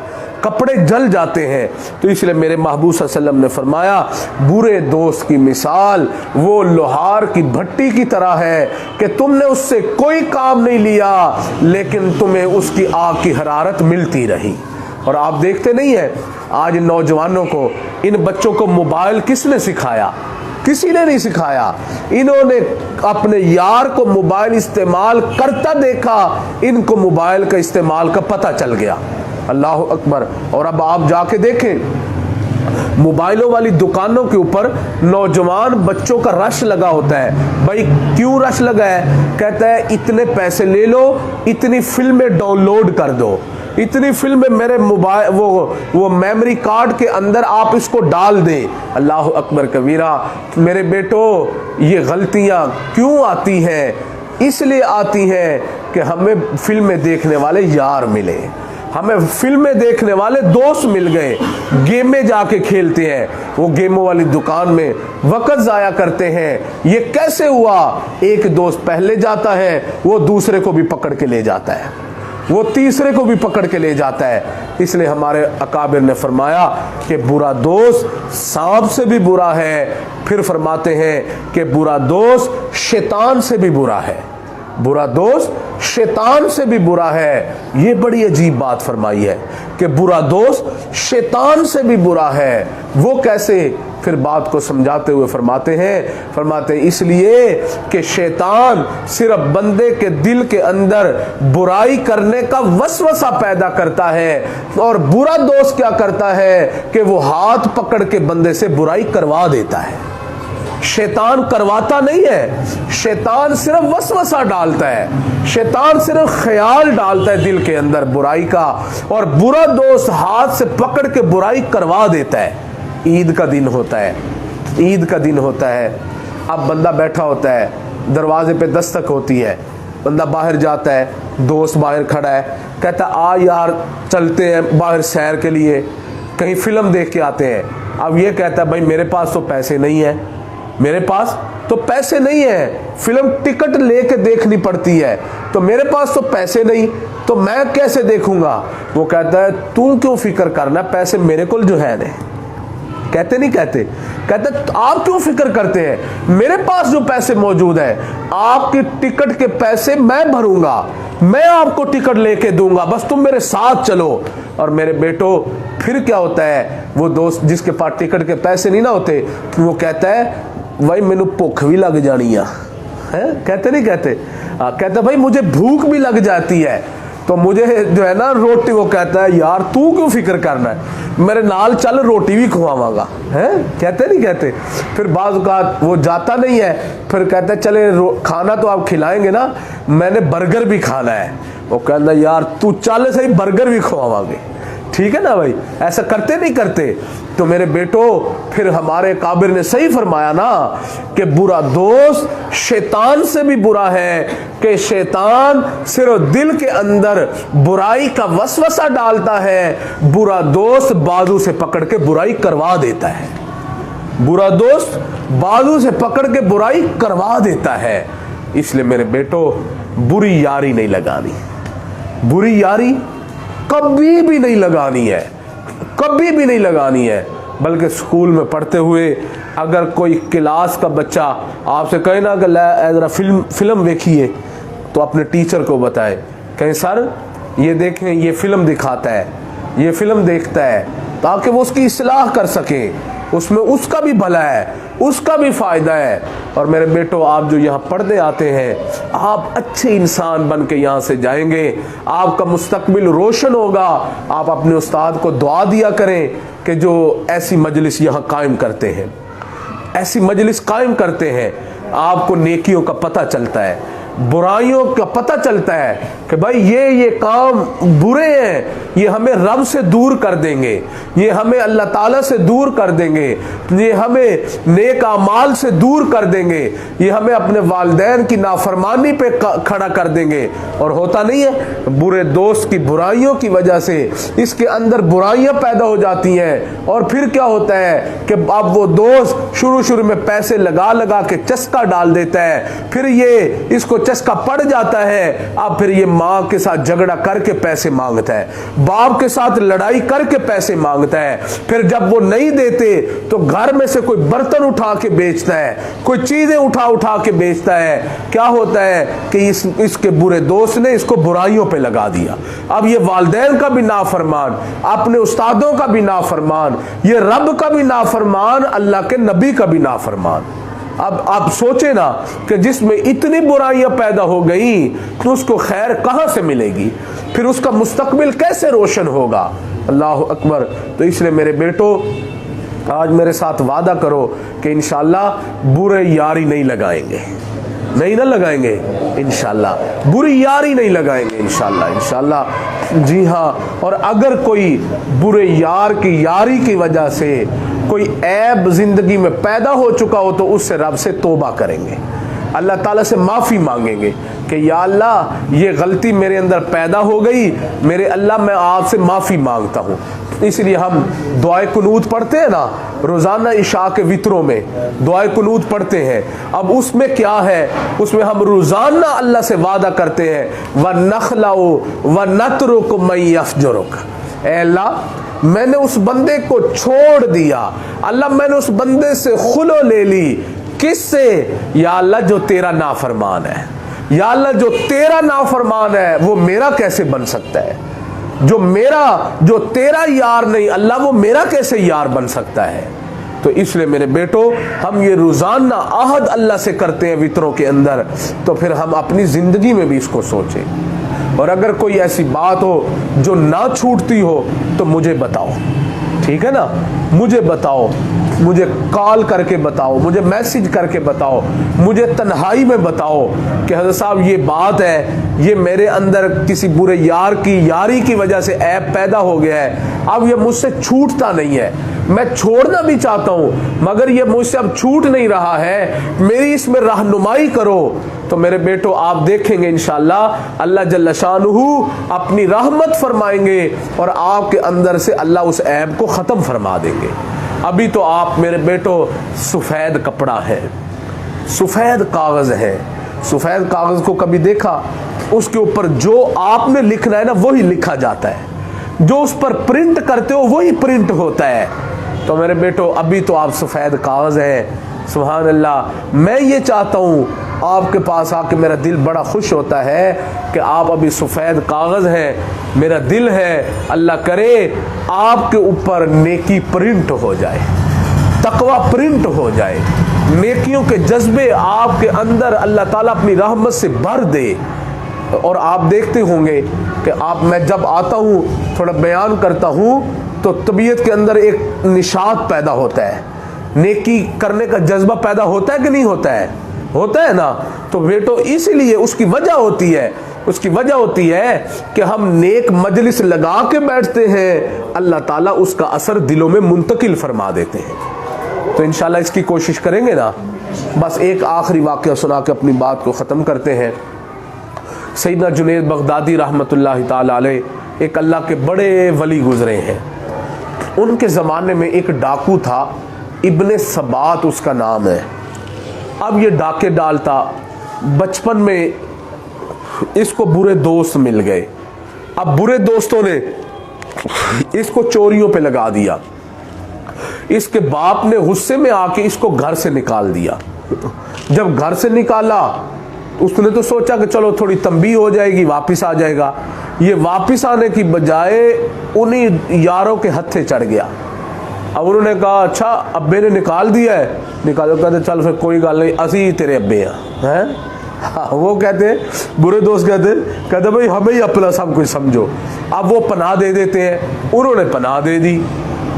कपड़े जल जाते हैं। तो इसलिए मेरे महबूब सल्लल्लाहु अलैहि वसल्लम ने फरमाया बुरे दोस्त की मिसाल वो लोहार की भट्टी की तरह है कि तुमने उससे कोई काम नहीं लिया लेकिन तुम्हें उसकी आग की हरारत मिलती रही। और आप देखते नहीं है आज नौजवानों को, इन बच्चों को मोबाइल किसने सिखाया? किसी ने नहीं सिखाया, इन्होंने अपने यार को मोबाइल इस्तेमाल करता देखा, इनको मोबाइल का इस्तेमाल का पता चल गया। अल्लाह अकबर। और अब आप जाके देखें मोबाइलों वाली दुकानों के ऊपर नौजवान बच्चों का रश लगा होता है। भाई क्यों रश लगा है? कहता है इतने पैसे ले लो, इतनी फिल्में डाउनलोड कर दो, इतनी फिल्में मेरे मोबाइल वो मेमोरी कार्ड के अंदर आप इसको डाल दें। अल्लाह अकबर कबीरा। मेरे बेटो, ये गलतियां क्यों आती हैं? इसलिए आती हैं कि हमें फिल्में देखने वाले यार मिले, हमें फिल्में देखने वाले दोस्त मिल गए, गेमें जाके खेलते हैं, वो गेमों वाली दुकान में वक्त जाया करते हैं। ये कैसे हुआ? एक दोस्त पहले जाता है, वो दूसरे को भी पकड़ के ले जाता है, वो तीसरे को भी पकड़ के ले जाता है। इसलिए हमारे अकाबिर ने फरमाया कि बुरा दोस्त सांप से भी बुरा है। फिर फरमाते हैं कि बुरा दोस्त शैतान से भी बुरा है, बुरा दोस्त शैतान से भी बुरा है। ये बड़ी अजीब बात फरमाई है कि बुरा दोस्त शैतान से भी बुरा है। वो कैसे? फिर बात को समझाते हुए फरमाते हैं इसलिए कि शैतान सिर्फ बंदे के दिल के अंदर बुराई करने का वसवसा पैदा करता है, और बुरा दोस्त क्या करता है कि वो हाथ पकड़ के बंदे से बुराई करवा देता है। शैतान करवाता नहीं है, शैतान सिर्फ वसवसा डालता है, शैतान सिर्फ ख्याल डालता है दिल के अंदर बुराई का, और बुरा दोस्त हाथ से पकड़ के बुराई करवा देता है। ईद का दिन होता है, ईद का दिन होता है, अब बंदा बैठा होता है, दरवाजे पे दस्तक होती है, बंदा बाहर जाता है, दोस्त बाहर खड़ा है, कहता आ यार चलते हैं बाहर सैर के लिए, कहीं फिल्म देख के आते हैं। अब ये कहता है भाई मेरे पास तो पैसे नहीं है, मेरे पास तो पैसे नहीं है, फिल्म टिकट लेके देखनी पड़ती है, तो मेरे पास तो पैसे नहीं, तो मैं कैसे देखूंगा। वो कहता है तू क्यों फिक्र करना, पैसे मेरे को जो है ने। कहते नहीं कहते, कहते आप क्यों फिक्र करते हैं, मेरे पास जो पैसे मौजूद है, आपकी टिकट के पैसे मैं भरूंगा, मैं आपको टिकट लेके दूंगा, बस तुम मेरे साथ चलो। और मेरे बेटो फिर क्या होता है, वो दोस्त जिसके पास टिकट के पैसे नहीं ना होते, वो कहता है भाई मैनू भुख भी लग जानी है, कहते नहीं कहते, कहता भाई मुझे भूख भी लग जाती है, तो मुझे जो है ना रोटी, वो कहता है यार तू क्यों फिक्र करना है, मेरे नाल चल रोटी भी खुआवांगा, हैं कहते नहीं कहते। फिर बाज़ औक़ात वो जाता नहीं है, फिर कहता है चले खाना तो आप खिलाएंगे ना, मैंने बर्गर भी खाना है। वो कहता है यार तू चल सही बर्गर भी खुआवांगे, ठीक है ना भाई, ऐसा करते नहीं करते। तो मेरे बेटो फिर हमारे काबिर ने सही फरमाया ना कि बुरा दोस्त शैतान से भी बुरा है, कि शैतान सिर्फ दिल के अंदर बुराई का वसवसा डालता है, बुरा दोस्त बाजू से पकड़ के बुराई करवा देता है, बुरा दोस्त बाजू से पकड़ के बुराई करवा देता है। इसलिए मेरे बेटो बुरी यारी नहीं लगानी, बुरी यारी कभी भी नहीं लगानी है, कभी भी नहीं लगानी है। बल्कि स्कूल में पढ़ते हुए अगर कोई क्लास का बच्चा आपसे कहे ना कि ज़रा फिल्म देखिए, तो अपने टीचर को बताए, कहें सर ये देखें ये फिल्म दिखाता है, ये फिल्म देखता है, ताकि वो उसकी इस्लाह कर सके, उसमें उसका भी भला है, उसका भी फ़ायदा है। और मेरे बेटो आप जो यहाँ पढ़ने आते हैं, आप अच्छे इंसान बन के यहाँ से जाएंगे, आपका मुस्तकबिल रोशन होगा। आप अपने उस्ताद को दुआ दिया करें कि जो ऐसी मजलिस यहाँ कायम करते हैं, ऐसी मजलिस कायम करते हैं, आपको नेकियों का पता चलता है, बुराइयों का पता चलता है कि भाई ये काम बुरे हैं, ये हमें रब से दूर कर देंगे, ये हमें अल्लाह ताला से दूर कर देंगे, ये हमें नेक अमाल से दूर कर देंगे, ये हमें अपने वालिदैन की नाफरमानी पे खड़ा कर देंगे। और होता नहीं है, बुरे दोस्त की बुराइयों की वजह से इसके अंदर बुराइयां पैदा हो जाती हैं। और फिर क्या होता है कि अब वो दोस्त शुरू में पैसे लगा लगा के चस्का डाल देता है, फिर ये इसको चस्का पड़ जाता है, अब फिर ये माँ के साथ झगड़ा करके पैसे मांगता है, बाप के साथ लड़ाई करके पैसे मांगता है, फिर जब वो नहीं देते तो घर में से कोई बर्तन उठा के बेचता है, कोई चीजें उठा के बेचता है। क्या होता है कि इसके बुरे दोस्त ने इसको बुराइयों पे लगा दिया। अब ये वालिदैन का भी नाफरमान, अपने उस्तादों का भी नाफरमान, ये रब का भी नाफरमान, अल्लाह के नबी का भी नाफरमान। अब आप सोचे ना कि जिसमें इतनी बुराइयां पैदा हो गई तो उसको खैर कहां से मिलेगी, फिर उसका मुस्तकबिल कैसे रोशन होगा। अल्लाह अकबर। तो इसलिए मेरे बेटो आज मेरे साथ वादा करो कि इंशाअल्लाह बुरे यारी नहीं लगाएंगे, नहीं ना लगाएंगे इंशाअल्लाह, बुरी यारी नहीं लगाएंगे इंशाअल्लाह। जी हाँ, और अगर कोई बुरे यार की यारी की वजह से कोई ऐब जिंदगी में पैदा हो चुका हो तो उससे रब से तौबा करेंगे, अल्लाह ताला से माफ़ी मांगेंगे कि या अल्लाह ये गलती मेरे अंदर पैदा हो गई, मेरे अल्लाह मैं आपसे माफ़ी मांगता हूँ। इसलिए हम दुआए कुनूत पढ़ते हैं ना, रोज़ाना इशा के वित्रों में दुआए कुनूत पढ़ते हैं। अब उसमें क्या है, उसमें हम रोज़ाना अल्लाह से वादा करते हैं, व नखलाओ व नतरुक मई यफजुरुक, ए अल्लाह मैंने उस बंदे को छोड़ दिया, अल्लाह मैंने उस बंदे से खुलो ले ली, किससे, या अल्लाह जो तेरा नाफरमान है, या अल्लाह जो तेरा नाफरमान है वो मेरा कैसे बन सकता है, जो तेरा यार नहीं अल्लाह वो मेरा कैसे यार बन सकता है। तो इसलिए मेरे बेटो हम ये रोज़ाना आहद अल्लाह से करते हैं वित्रों के अंदर, तो फिर हम अपनी ज़िंदगी में भी इसको सोचें। और अगर कोई ऐसी बात हो जो ना छूटती हो तो मुझे बताओ, ठीक है ना, मुझे बताओ, मुझे कॉल करके बताओ, मुझे मैसेज करके बताओ, मुझे तन्हाई में बताओ कि हज़रत साहब ये बात है, ये मेरे अंदर किसी बुरे यार की यारी की वजह से ऐब पैदा हो गया है, अब ये मुझसे छूटता नहीं है, मैं छोड़ना भी चाहता हूँ मगर ये मुझसे अब छूट नहीं रहा है, मेरी इसमें रहनुमाई करो। तो मेरे बेटो आप देखेंगे इंशाअल्लाह अल्लाह जल्ल शानुहु अपनी रहमत फरमाएंगे और आपके अंदर से अल्लाह उस ऐब को ख़त्म फरमा देंगे। अभी तो आप मेरे बेटो सफ़ेद कपड़ा है, सफ़ेद कागज़ है। सफ़ेद कागज़ को कभी देखा? उसके ऊपर जो आपने लिखना है ना वही लिखा जाता है, जो उस पर प्रिंट करते हो वही प्रिंट होता है। तो मेरे बेटो अभी तो आप सफ़ेद कागज़ हैं। सुभान अल्लाह। मैं ये चाहता हूँ आपके पास आके मेरा दिल बड़ा खुश होता है कि आप अभी सफ़ेद कागज़ हैं, मेरा दिल है अल्लाह करे आपके ऊपर नेकी प्रिंट हो जाए, तकवा प्रिंट हो जाए, नेकियों के जज्बे आपके अंदर अल्लाह ताला अपनी रहमत से भर दे। और आप देखते होंगे कि मैं जब आता हूँ थोड़ा बयान करता हूँ तो तबीयत के अंदर एक निशात पैदा होता है, नेकी करने का जज्बा पैदा होता है कि नहीं होता है? होता है ना। तो बेटो इसीलिए उसकी वजह होती है कि हम नेक मजलिस लगा के बैठते हैं, अल्लाह ताला उसका असर दिलों में मुंतकिल फरमा देते हैं। तो इंशाल्लाह इसकी कोशिश करेंगे ना। बस एक आखिरी वाक़या सुना के अपनी बात को ख़त्म करते हैं। सैयदना जुनैद बगदादी रहमतुल्लाहि ताला अलैह एक अल्लाह के बड़े वली गुजरे हैं। उनके ज़माने में एक डाकू था, इब्ने सबात उसका नाम है। अब ये डाके डालता, बचपन में इसको बुरे दोस्त मिल गए। अब बुरे दोस्तों ने इसको चोरियों पे लगा दिया। इसके बाप ने गुस्से में आके इसको घर से निकाल दिया। जब घर से निकाला उसने तो सोचा कि चलो थोड़ी तंबीह हो जाएगी, वापस आ जाएगा। ये वापस आने की बजाय उन्हीं यारों के हत्थे चढ़ गया। अब उन्होंने कहा अच्छा अब्बे ने निकाल दिया है, निकालो। कहते चल फिर कोई गल नहीं, असी तेरे अब्बे हैं। हाँ, वो कहते बुरे दोस्त कहते भाई हमें ही अपना सब कुछ समझो। अब वो पनाह दे देते हैं, उन्होंने पनाह दे दी।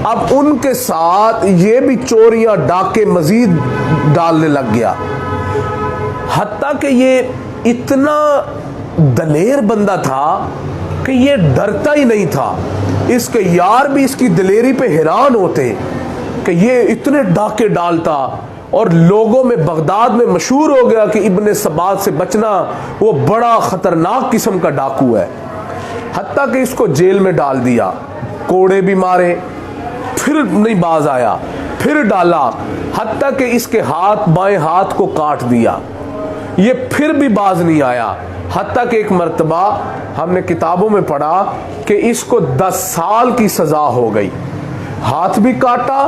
अब उनके साथ ये भी चोरियां डाके मजीद डालने लग गया। हत्ता कि ये इतना दलेर बंदा था कि ये डरता ही नहीं था। इसके यार भी इसकी दलेरी पे हैरान होते कि ये इतने डाके डालता और लोगों में बगदाद में मशहूर हो गया कि इब्ने सबात से बचना वो बड़ा ख़तरनाक किस्म का डाकू है। हत्ता कि इसको जेल में डाल दिया, कोड़े भी मारे, फिर नहीं बाज आया, फिर डाला, हत्ता कि इसके बाएं हाथ को काट दिया, ये फिर भी बाज नहीं आया। हत्ता कि एक मर्तबा हमने किताबों में पढ़ा कि इसको 10 साल की सज़ा हो गई। हाथ भी काटा,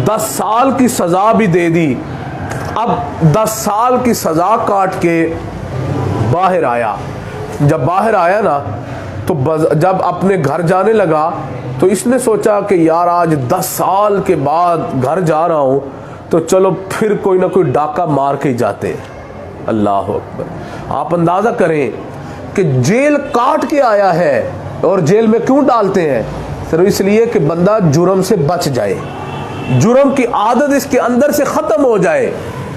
10 साल की सज़ा भी दे दी। अब 10 साल की सज़ा काट के बाहर आया। जब बाहर आया ना तो जब अपने घर जाने लगा तो इसने सोचा कि यार आज 10 साल के बाद घर जा रहा हूँ तो चलो फिर कोई ना कोई डाका मार के ही जाते। अल्लाह अकबर। आप अंदाज़ा करें कि जेल काट के आया है। और जेल में क्यों डालते हैं? सिर्फ इसलिए कि बंदा जुर्म से बच जाए, जुर्म की आदत इसके अंदर से ख़त्म हो जाए,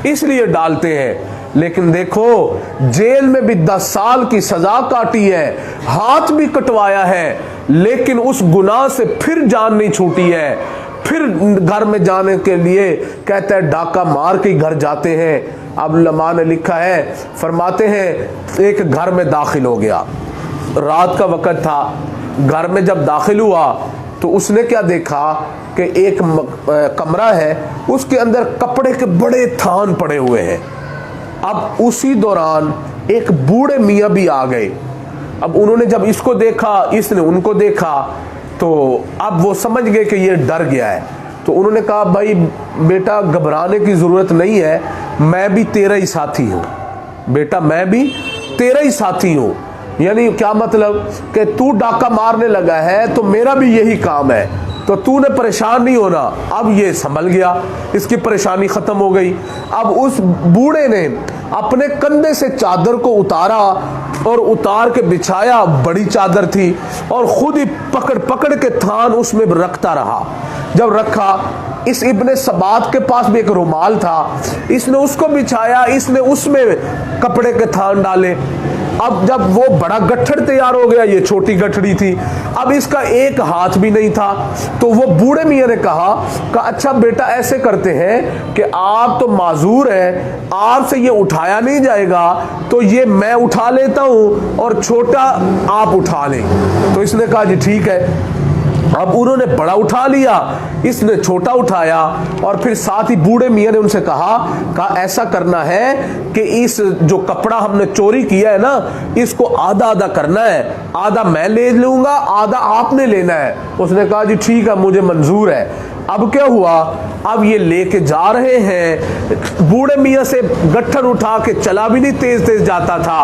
इसलिए डालते हैं। लेकिन देखो जेल में भी 10 साल की सज़ा काटी है, हाथ भी कटवाया है, लेकिन उस गुनाह से फिर जान नहीं छूटी है। फिर घर में जाने के लिए कहता है डाका मार के घर जाते हैं। अब उलमा ने लिखा है, फरमाते हैं एक घर में दाखिल हो गया, रात का वक़्त था। घर में जब दाखिल हुआ तो उसने क्या देखा कि एक कमरा है, उसके अंदर कपड़े के बड़े थान पड़े हुए हैं। अब उसी दौरान एक बूढ़े मियाँ भी आ गए। अब उन्होंने जब इसको देखा, इसने उनको देखा, तो अब वो समझ गए कि ये डर गया है। तो उन्होंने कहा भाई बेटा घबराने की ज़रूरत नहीं है, मैं भी तेरा ही साथी हूँ। बेटा मैं भी तेरा ही साथी हूँ। यानी क्या मतलब कि तू डाका मारने लगा है तो मेरा भी यही काम है, तो तूने परेशान नहीं होना। अब ये संभल गया, इसकी परेशानी ख़त्म हो गई। अब उस बूढ़े ने अपने कंधे से चादर को उतारा और उतार के बिछाया, बड़ी चादर थी, और खुद ही पकड़ पकड़ के थान उसमें रखता रहा। जब रखा, इस इब्ने सबात के पास भी एक रुमाल था, इसने उसको बिछाया, इसने उसमें कपड़े के थान डाले। अब जब वो बड़ा गट्ठड़ तैयार हो गया, ये छोटी गठड़ी थी, अब इसका एक हाथ भी नहीं था। तो वो बूढ़े मियाँ ने कहा अच्छा बेटा ऐसे करते हैं कि आप तो माजूर हैं, आपसे ये उठाया नहीं जाएगा, तो ये मैं उठा लेता हूं और छोटा आप उठा लें। तो इसने कहा जी ठीक है। अब उन्होंने बड़ा उठा लिया, इसने छोटा उठाया, और फिर साथ ही बूढ़े मियाँ ने उनसे कहा ऐसा करना है कि इस जो कपड़ा हमने चोरी किया है ना, इसको आधा आधा करना है, आधा मैं ले लूंगा, आधा आपने लेना है। उसने कहा जी ठीक है, मुझे मंजूर है। अब क्या हुआ, अब ये लेके जा रहे हैं, बूढ़े मियाँ से गट्ठर उठा के चला भी नहीं तेज तेज जाता था।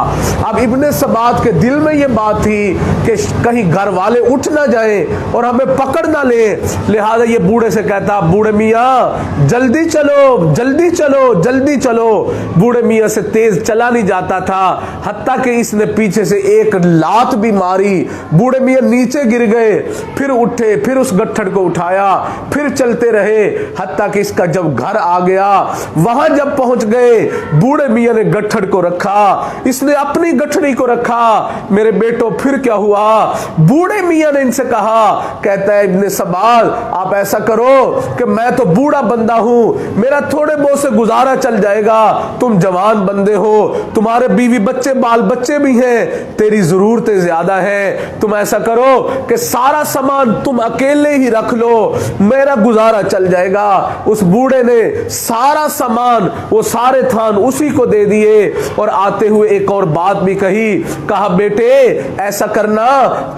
अब इब्ने सबात के दिल में ये बात थी कि कहीं घर वाले उठ ना जाए और हमें पकड़ ना ले, लिहाजा ये बूढ़े से कहता बूढ़े मियाँ जल्दी चलो जल्दी चलो जल्दी चलो। बूढ़े मियाँ से तेज चला नहीं जाता था, हत्ता कि इसने पीछे से एक लात भी मारी, बूढ़े मियाँ नीचे गिर गए, फिर उठे, फिर उस गट्ठर को उठाया, फिर चलते रहे, हत्ता कि इसका जब घर आ गया, वहां जब पहुंच गए, बूढ़े मियाँ ने गट्ठर को रखा, इसने अपनी गठड़ी को रखा। मेरे बेटो फिर क्या हुआ, बूढ़े मियाँ ने इनसे कहा, कहता है इब्ने सबाल आप ऐसा करो कि मैं तो बूढ़ा बंदा हूं, मेरा थोड़े बहुत से गुजारा चल जाएगा, तुम जवान बंदे हो, तुम्हारे बीवी बच्चे बाल बच्चे भी हैं, तेरी जरूरतें ज्यादा हैं, तुम ऐसा करो कि सारा सामान तुम अकेले ही रख लो, मेरा गुजारा चल जाएगा। उस बूढ़े ने सारा सामान, वो सारे थान उसी को दे दिए, और आते हुए एक और बात भी कही, कहा बेटे ऐसा करना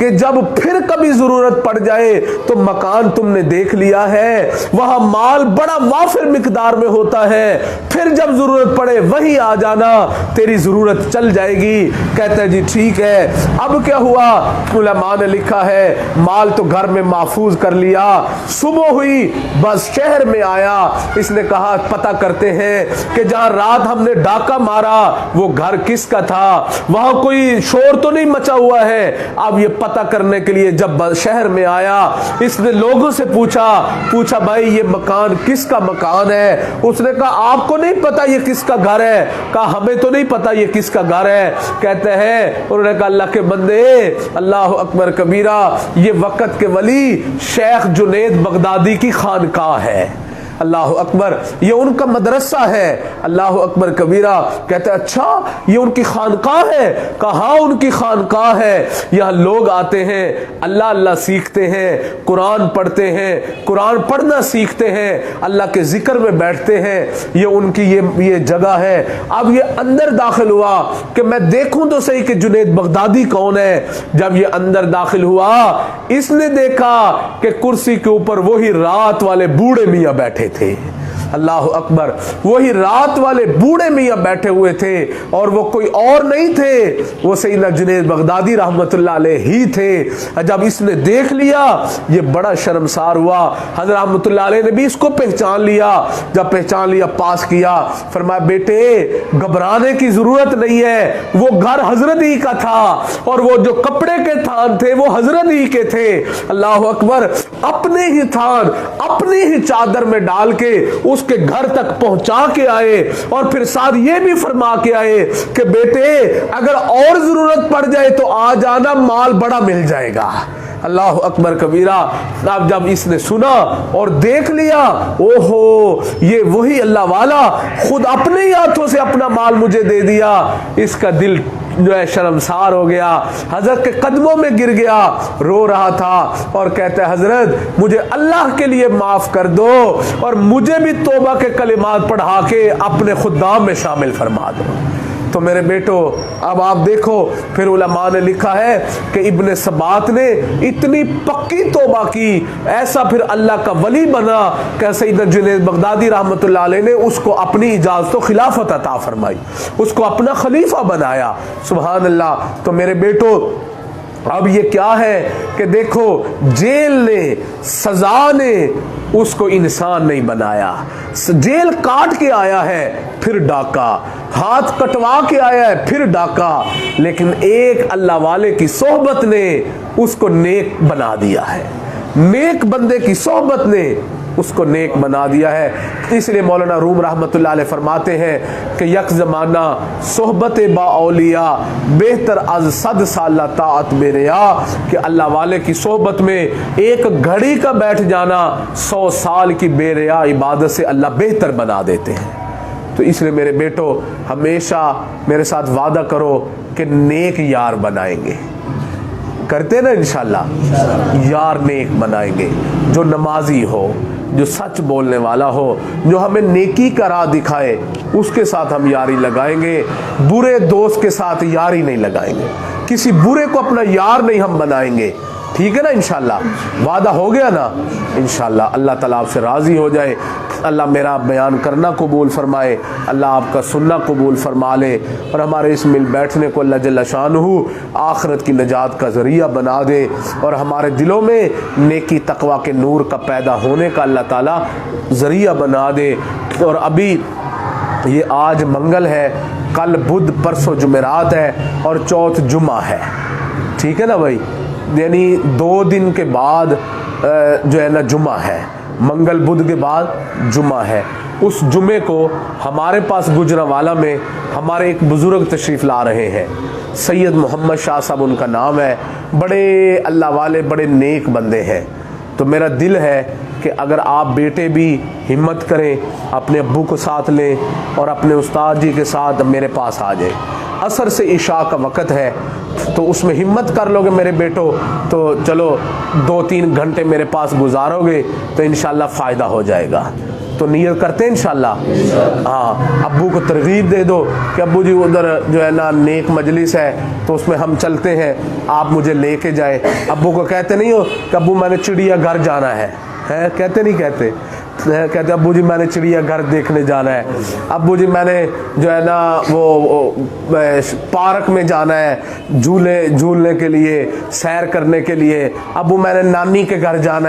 कि जब फिर कभी जरूरत पड़ जाए तो मकान तुमने देख लिया है, वहां माल बड़ा वाफिर मिकदार में होता है, फिर जब जरूरत पड़े वहीं आ जाना, तेरी जरूरत चल जाएगी। कहते हैं जी ठीक है। अब क्या हुआ, उलमा ने लिखा है माल तो घर में महफूज कर लिया, सुबह हुई बस शहर में आया, इसने कहा पता करते हैं कि जहां रात हमने डाका मारा वो घर किसका था, वहां कोई शोर तो नहीं मचा हुआ है। अब ये पता करने के लिए जब शहर में आया, इसने लोगों से पूछा भाई ये मकान किसका मकान है। उसने कहा आपको नहीं पता ये किसका घर है, कहा हमें तो नहीं पता ये किसका घर है। कहते हैं उन्होंने कहा अल्लाह के बंदे, अल्लाह अकबर कबीरा, ये वक्त के वली शेख जुनैद बगदादी की खानकाह है, अल्लाह अकबर, ये उनका मदरसा है, अल्लाह अकबर कबीरा। कहते अच्छा ये उनकी खानकाह है, कहा उनकी खानकाह है, यहाँ लोग आते हैं, अल्लाह अल्लाह सीखते हैं, कुरान पढ़ते हैं, कुरान पढ़ना सीखते हैं, अल्लाह के जिक्र में बैठते हैं, ये उनकी ये जगह है। अब ये अंदर दाखिल हुआ कि मैं देखूं तो सही कि जुनैद बगदादी कौन है। जब ये अंदर दाखिल हुआ, इसने देखा कि कुर्सी के ऊपर वही रात वाले बूढ़े मियाँ बैठे थे, अल्लाह अकबर, वही रात वाले बूढ़े मियाँ बैठे हुए थे, और वो कोई और नहीं थे, वो सैयदना जुनैद बगदादी रहमतुल्लाह अलैह ही थे। जब इसने देख लिया ये बड़ा शर्मसार हुआ, हज़रत रहमतुल्लाह अलैह ने भी इसको पहचान लिया। जब पहचान लिया, पास किया, फरमाया बेटे घबराने की जरूरत नहीं है, वो घर हजरत ही का था, और वो जो कपड़े के थान थे वो हजरत ही के थे, अल्लाह अकबर, अपने ही थान अपनी ही चादर में डाल के उसके घर तक पहुंचा के आए, और फिर साथ ये भी फरमा के आए कि बेटे अगर और जरूरत पड़ जाए तो आ जाना, माल बड़ा मिल जाएगा। अल्लाह अकबर कबीरा। अब जब इसने सुना और देख लिया, ओहो ये वही अल्लाह वाला खुद अपने ही हाथों से अपना माल मुझे दे दिया, इसका दिल जो है शर्मसार हो गया, हजरत के कदमों में गिर गया, रो रहा था और कहता है हजरत मुझे अल्लाह के लिए माफ कर दो, और मुझे भी तौबा के कलिमात पढ़ा के अपने खुदाम में शामिल फरमा दो। तो मेरे बेटो अब आप देखो, फिर उलमा ने लिखा है कि इब्ने सबात ने इतनी पक्की तौबा की, ऐसा फिर अल्लाह का वली बना कि सैयदना जुनैद बगदादी रहमतुल्लाह अलैह ने उसको अपनी इजाज़त खिलाफत अता फरमाई, उसको अपना खलीफा बनाया। सुभान अल्लाह। तो मेरे बेटो अब ये क्या है कि देखो जेल ने, सजा ने उसको इंसान नहीं बनाया, जेल काट के आया है, फिर डाका, हाथ कटवा के आया है, फिर डाका, लेकिन एक अल्लाह वाले की सोहबत ने उसको नेक बना दिया है। नेक बंदे की सोहबत ने उसको नेक बना दिया है। इसलिए मौलाना रूम रहमतुल्लाह अलैह फरमाते हैं कि यक ज़माना सोहबत बा औलिया बेहतर अज सद साला ताअत बेरिया, कि अल्लाह वाले की सोहबत में एक घड़ी का बैठ जाना 100 साल की बेरिया इबादत से अल्लाह बेहतर बना देते हैं। तो इसलिए मेरे बेटो हमेशा मेरे साथ वादा करो कि नेक यार बनाएंगे, करते ना इंशाल्लाह, यार नेक बनाएंगे, जो नमाजी हो, जो सच बोलने वाला हो, जो हमें नेकी का राह दिखाए, उसके साथ हम यारी लगाएंगे। बुरे दोस्त के साथ यारी नहीं लगाएंगे, किसी बुरे को अपना यार नहीं हम बनाएंगे, ठीक है ना इंशाल्लाह, वादा हो गया ना इंशाल्लाह। अल्लाह ताला आपसे राज़ी हो जाए, अल्लाह मेरा बयान करना कबूल फरमाए, अल्लाह आपका सुनना कबूल फरमा ले, और हमारे इस मिल बैठने को अल्लाह जल्ला शानुहु आखिरत की नजात का ज़रिया बना दे, और हमारे दिलों में नेकी तकवा के नूर का पैदा होने का अल्लाह ताला ज़रिया बना दे। और अभी ये आज मंगल है, कल बुध, परसों जुमेरात है और चौथ जुमा है, ठीक है ना भाई, यानी 2 दिन के बाद जो है ना जुमा है, मंगल बुध के बाद जुमा है। उस जुमे को हमारे पास गुजरांवाला में हमारे एक बुजुर्ग तशरीफ़ ला रहे हैं, सैयद मोहम्मद शाह साहब उनका नाम है, बड़े अल्लाह वाले, बड़े नेक बंदे हैं। तो मेरा दिल है कि अगर आप बेटे भी हिम्मत करें, अपने अब्बू को साथ लें और अपने उस्ताद जी के साथ मेरे पास आ जाए। असर से इशा का वक़्त है, तो उसमें हिम्मत कर लोगे मेरे बेटो, तो चलो 2-3 घंटे मेरे पास गुजारोगे तो इंशाल्लाह फ़ायदा हो जाएगा। तो नियत करते हैं इंशाल्लाह। हाँ, अब्बू को तरगीब दे दो कि अब्बू जी उधर जो है ना नेक मजलिस है, तो उसमें हम चलते हैं, आप मुझे लेके जाए। अब्बू को कहते नहीं हो कि अब्बू मैंने चिड़ियाघर जाना है, कहते नहीं कहते, कहते अब्बू जी मैंने चिड़ियाघर देखने जाना है, अब्बू जी मैंने जो है ना वो पार्क में जाना है, झूलने के लिए, सैर करने के लिए, अब्बू मैंने नानी के घर जाना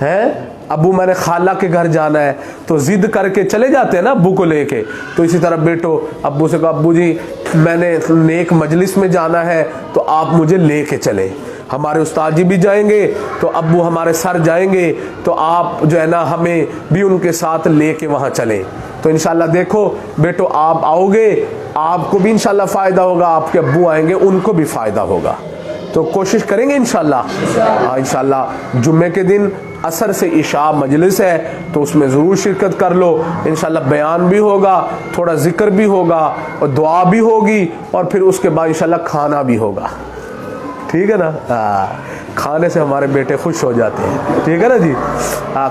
है, अब्बू मैंने खाला के घर जाना है। तो जिद करके चले जाते हैं ना अब्बू को लेके। तो इसी तरह बेटो अब्बू से कहा अब्बू जी मैंने नेक मजलिस में जाना है, तो आप मुझे लेके चले। हमारे उस्ताद जी भी जाएंगे, तो अब्बू हमारे सर जाएंगे, तो आप जो है ना हमें भी उनके साथ लेके वहाँ चले। तो इंशाल्लाह देखो बेटो, आप आओगे, आपको भी इंशाल्लाह फ़ायदा होगा, आपके अब्बू आएंगे उनको भी फ़ायदा होगा। तो कोशिश करेंगे इंशाल्लाह। हाँ इंशाल्लाह जुम्मे के दिन असर से इशा मजलिस है, तो उसमें ज़रूर शिरकत कर लो। इंशाल्लाह बयान भी होगा, थोड़ा जिक्र भी होगा और दुआ भी होगी, और फिर उसके बाद इंशाल्लाह खाना भी होगा, ठीक है ना। खाने से हमारे बेटे खुश हो जाते हैं, ठीक है ना जी।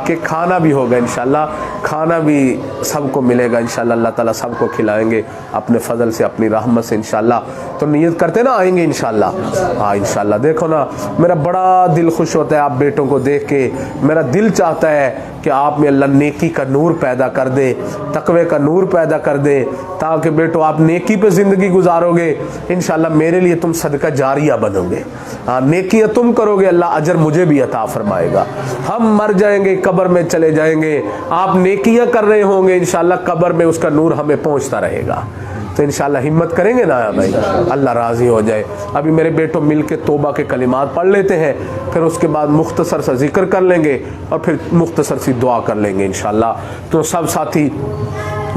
कि खाना भी होगा इंशाल्लाह, खाना भी सबको मिलेगा इंशाल्लाह, अल्लाह ताला सबको खिलाएंगे अपने फजल से, अपनी रहमत से इंशाल्लाह। तो नियत करते ना आएंगे इंशाल्लाह। हाँ इंशाल्लाह, देखो ना मेरा बड़ा दिल खुश होता है आप बेटों को देख के। मेरा दिल चाहता है कि आप में अल्लाह नेकी का नूर पैदा कर दे, तकवे का नूर पैदा कर दे, ताकि बेटो आप नेकी पे ज़िंदगी गुजारोगे, इंशाल्लाह मेरे लिए तुम सदका जारिया बनोगे। हाँ, नेकियां तुम करोगे, अल्लाह अजर मुझे भी अता फरमाएगा। हम मर जाएंगे, कब्र में चले जाएंगे, आप नेकियां कर रहे होंगे, इंशाल्लाह कब्र में उसका नूर हमें पहुंचता रहेगा। तो इंशाल्लाह हिम्मत करेंगे ना भाई, अल्लाह राज़ी हो जाए। अभी मेरे बेटों मिल के तौबा के कलिमात पढ़ लेते हैं, फिर उसके बाद मुख्तसर सा जिक्र कर लेंगे और फिर मुख्तसर सी दुआ कर लेंगे इंशाल्लाह। तो सब साथी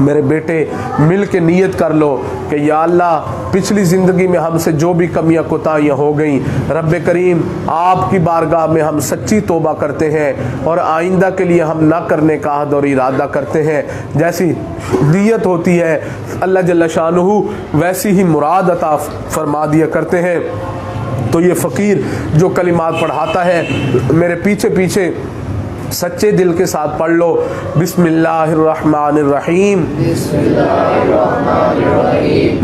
मेरे बेटे मिल के नीयत कर लो कि या अल्लाह पिछली ज़िंदगी में हमसे जो भी कमियां कोताहियां हो गई, रब्बे करीम आपकी बारगाह में हम सच्ची तौबा करते हैं और आइंदा के लिए हम ना करने का अहद और इरादा करते हैं। जैसी नीयत होती है अल्लाह जल्ला शानुहु वैसी ही मुराद अता फरमा दिया करते हैं। तो ये फ़कीर जो कलिमात पढ़ाता है, मेरे पीछे पीछे सच्चे दिल के साथ पढ़ लो। बिस्मिल्लाहिर्रहमानिर्रहीम,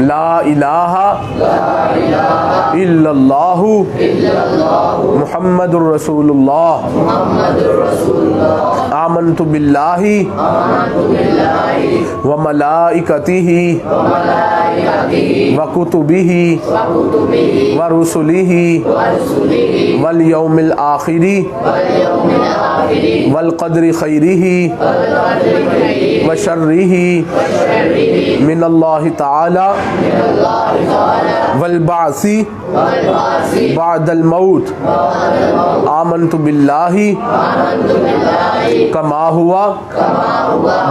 ला इलाहा इल्लल्लाहु मुहम्मदुर रसूलुल्लाह, आमन्तु बिल्लाहि व मलाइकतिही व कुतुबिही व रुसुलिही वल यौमिल आखिरी वल क़द्रि खैरिही व शर्रिही मिनल्लाहि तआला वल बासी बादल मौत आमन्तु बिल्लाहि कमा हुआ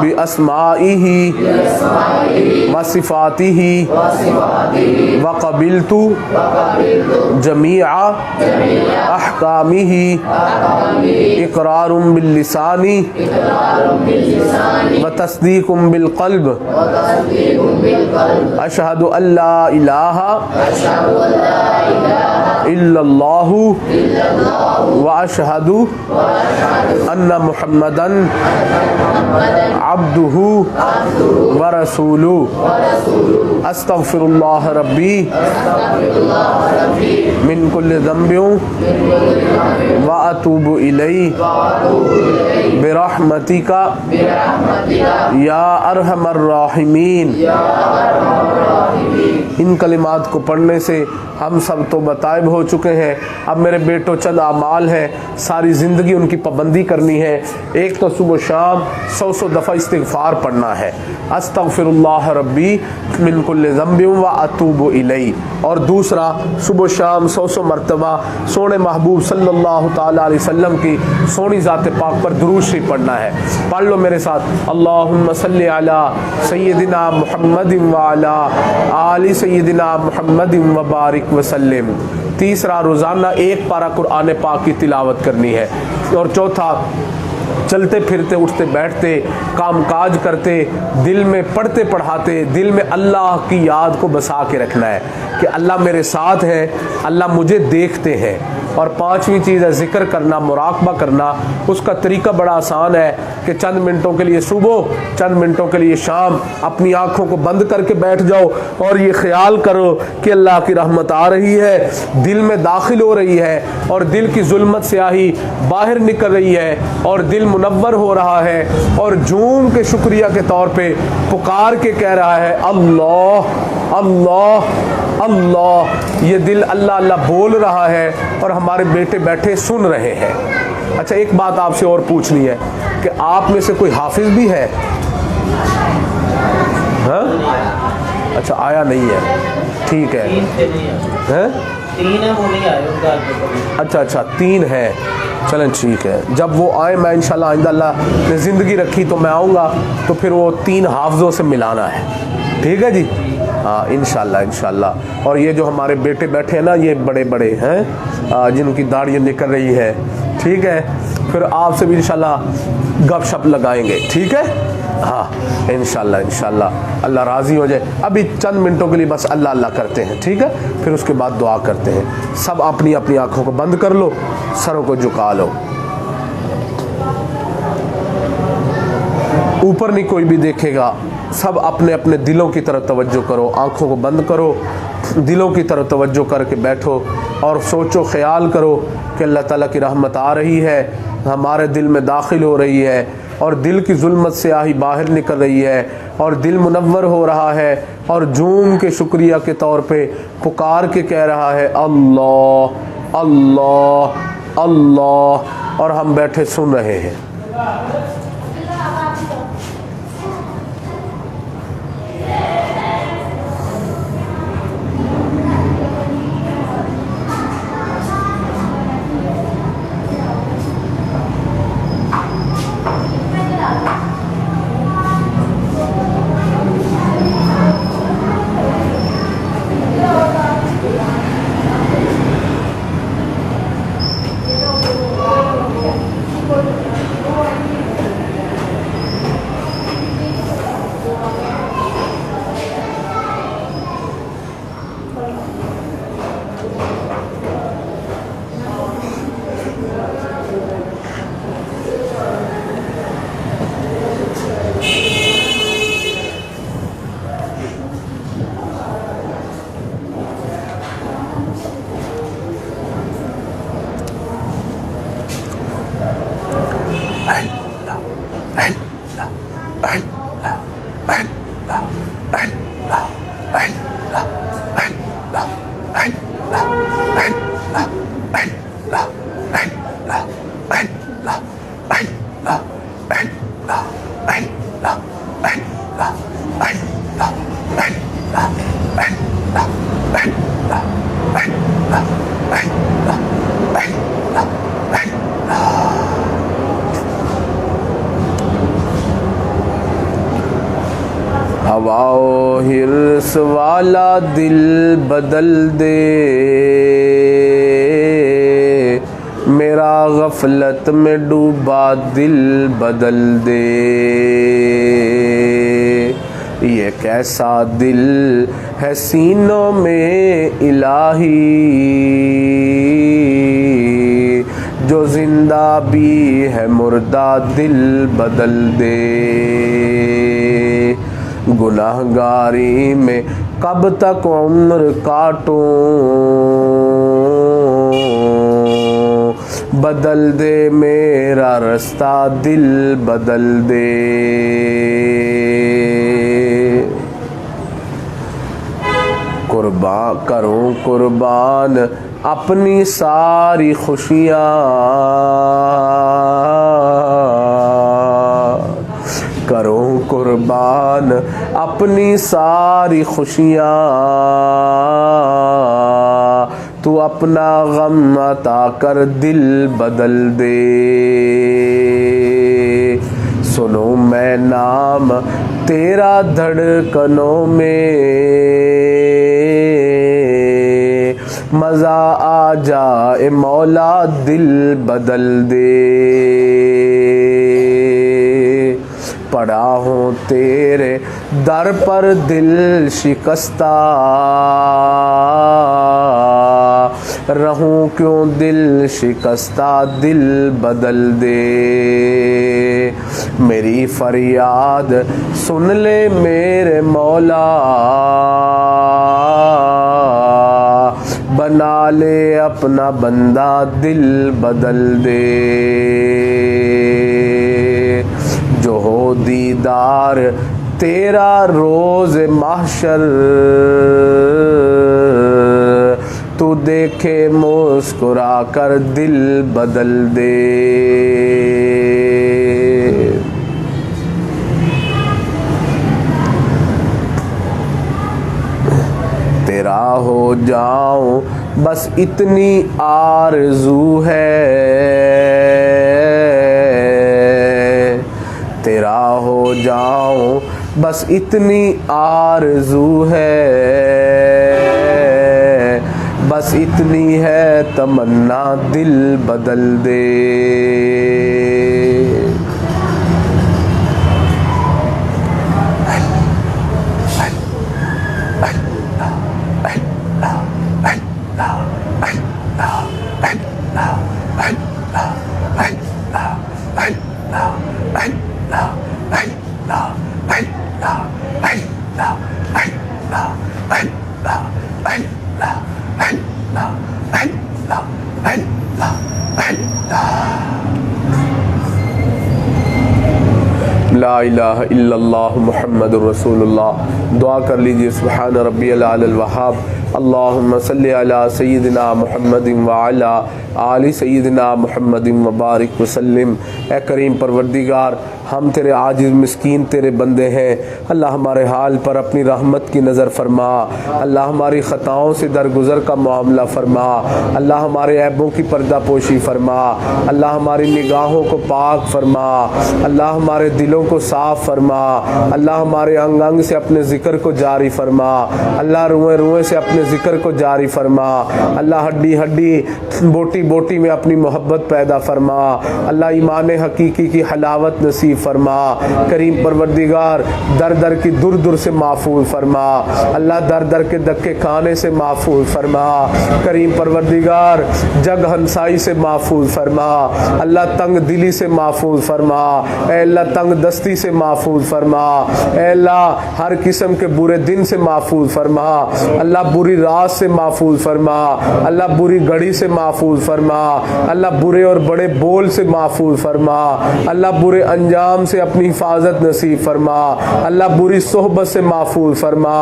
बि अस्माइही व सिफातिही व क़बिलतु जमीआ अहकामिही इक़रारुम बिल लिसानी व तस्दीकुम बिल क़ल्ब अशहदु अल्ला इलाहा इल्लल्लाहु व अशहदु अन्ना मुहम्मदन अब्दुहु व रसूलुहु अस्तग़फिरुल्लाह रब्बी मिन कुल्लि ज़ंबिन व अतूबु इलैहि बिरहमतिका या अरहमर राहिमीन। इन कलिमात को पढ़ने से हम सब तो बताइब हो चुके हैं। अब मेरे बेटो चंद अमाल है, सारी ज़िंदगी उनकी पाबंदी करनी है। एक तो सुबह शाम 100 दफ़ा इस्तिग़फ़ार पढ़ना है, अस्तग़फ़िरुल्लाह रब्बी मिन कुल्लि ज़ंबिन व अतूबु इलैहि। और दूसरा सुबह शाम 100 मरतबा सोने महबूब सल्लल्लाहु ताला अलैहि वसल्लम की सोनी ज़ात पाक पर दुरूद शरीफ पढ़ना है। पढ़ लो मेरे साथ, अल्लाहुम्मा सल्लि अला सय्यदिना मुहम्मदिन व अला आलि सय्यदिना मुहम्मदिन व बारिक वसल्लम। तीसरा, रोज़ाना एक पारा कुरान पाक की तिलावत करनी है। और चौथा, चलते फिरते उठते बैठते कामकाज करते दिल में पढ़ते पढ़ाते दिल में अल्लाह की याद को बसा के रखना है कि अल्लाह मेरे साथ है, अल्लाह मुझे देखते हैं। और पांचवी चीज़ है ज़िक्र करना, मुराकबा करना। उसका तरीका बड़ा आसान है कि चंद मिनटों के लिए सुबह, चंद मिनटों के लिए शाम अपनी आँखों को बंद करके बैठ जाओ और ये ख्याल करो कि अल्लाह की रहमत आ रही है, दिल में दाखिल हो रही है और दिल की जुल्मत स्याही बाहर निकल रही है और दिल मुनव्वर हो रहा है और झूम के शुक्रिया के तौर पे पुकार के कह रहा है अल्लाह अल्लाह अल्लाह। ये दिल अल्लाह अल्लाह बोल रहा है और हमारे बेटे बैठे सुन रहे हैं। अच्छा, एक बात आपसे और पूछनी है कि आप में से कोई हाफिज भी है? हाँ? अच्छा, आया नहीं है, ठीक है। हैं? अच्छा अच्छा, 3 है, चलें ठीक है। जब वो आए मैं इंशाल्लाह आइंदा अल्लाह ने ज़िंदगी रखी तो मैं आऊँगा, तो फिर वो 3 हाफिज़ों से मिलाना है, ठीक है जी। हाँ, इंशाल्लाह इंशाल्लाह। और ये जो हमारे बेटे बैठे हैं ना, ये बड़े बड़े हैं जिनकी दाढ़ी निकल रही है, ठीक है। फिर आपसे भी इंशाल्लाह गपशप लगाएंगे, ठीक है। हाँ, इंशाल्लाह इंशाल्लाह, अल्लाह राज़ी हो जाए। अभी चंद मिनटों के लिए बस अल्लाह अल्लाह करते हैं, ठीक है। फिर उसके बाद दुआ करते हैं। सब अपनी अपनी आँखों को बंद कर लो, सरों को झुका लो, ऊपर नहीं कोई भी देखेगा। सब अपने अपने दिलों की तरफ तवज्जो करो, आँखों को बंद करो, दिलों की तरफ तवज्जो करके बैठो और सोचो, ख्याल करो कि अल्लाह ताला की रहमत आ रही है, हमारे दिल में दाखिल हो रही है और दिल की जुल्मत से आही बाहर निकल रही है और दिल मुनव्वर हो रहा है और झूम के शुक्रिया के तौर पे पुकार के कह रहा है अल्लाह अल्लाह अल्लाह, और हम बैठे सुन रहे हैं। हवाओ हिर्स वाला दिल बदल दे, मेरा गफलत में डूबा दिल बदल दे। ये कैसा दिल है सीनों में इलाही, जो जिंदा भी है मुर्दा दिल बदल दे। गुनाहगारी में कब तक उम्र काटूं, बदल दे मेरा रास्ता दिल बदल दे। कुर्बान करूं कुर्बान अपनी सारी खुशियाँ, करूं कुर्बान अपनी सारी खुशियाँ, तू अपना गम अता कर दिल बदल दे। सुनो मैं नाम तेरा धड़कनों में, मज़ा आ जाए मौला दिल बदल दे। पड़ा हूँ तेरे दर पर दिल शिकस्ता, रहूं क्यों दिल शिकस्ता दिल बदल दे। मेरी फरियाद सुन ले मेरे मौला, बना ले अपना बंदा दिल बदल दे। जो हो दीदार तेरा रोज़ महशर, तू देखे मुस्कुरा कर दिल बदल दे। तेरा हो जाऊं बस इतनी आरज़ू है, तेरा हो जाऊं बस इतनी आरज़ू है, बस इतनी है तमन्ना दिल बदल दे। ला इलाहा इल्लल्लाह मुहम्मदुर रसूलुल्लाह। दुआ कर लीजिए सुब्हान रब्बियल आलल वहाब, अल्लाहुम्मा सल्लि अला सय्यिदिना मुहम्मदिन व अला आलि सय्यिदिना मुहम्मदिन व बारिक वसल्लिम। ए करीम परवरदिगार, हम तेरे आजिज़ मिस्कीन तेरे बंदे हैं। अल्लाह हमारे हाल पर अपनी रहमत की नज़र फरमा। अल्लाह हमारी ख़ताओं से दरगुज़र का मामला फरमा। अल्लाह हमारे ऐबों की पर्दा पोशी फरमा। अल्लाह हमारी निगाहों को पाक फरमा। अल्लाह हमारे दिलों को साफ़ फरमा। अल्लाह हमारे अंग अंग से अपने ज़िक्र को जारी फरमा। अल्लाह रुएं रुएं से अपने ज़िक्र को जारी फरमा। अल्लाह हड्डी हड्डी बोटी बोटी में अपनी मोहब्बत पैदा फरमा। अल्लाह ईमान हकीकी की हलावत नसीब फरमा। करीम परवरदिगार, दर दर की दूर दूर से महफूज फरमा। अल्लाह दर दर के धक्के खाने से महफूज फरमा। करीम परवरदिगार, जग हंसाई से महफूज फरमा। अल्लाह तंग दिली से महफूज फरमा। ए अल्लाह तंग दस्ती से महफूज फरमा। ए अल्लाह हर किस्म के बुरे दिन से महफूज फरमा। अल्लाह बुरी रात से महफूज फरमा। अल्लाह बुरी घड़ी से महफूज फरमा। अल्लाह बुरे और बड़े बोल से महफूज फरमा। अल्लाह बुरे अंजाम से अपनी हिफाजत नसीब फरमा। अल्लाह बुरी सोहबत से महफूज फरमा।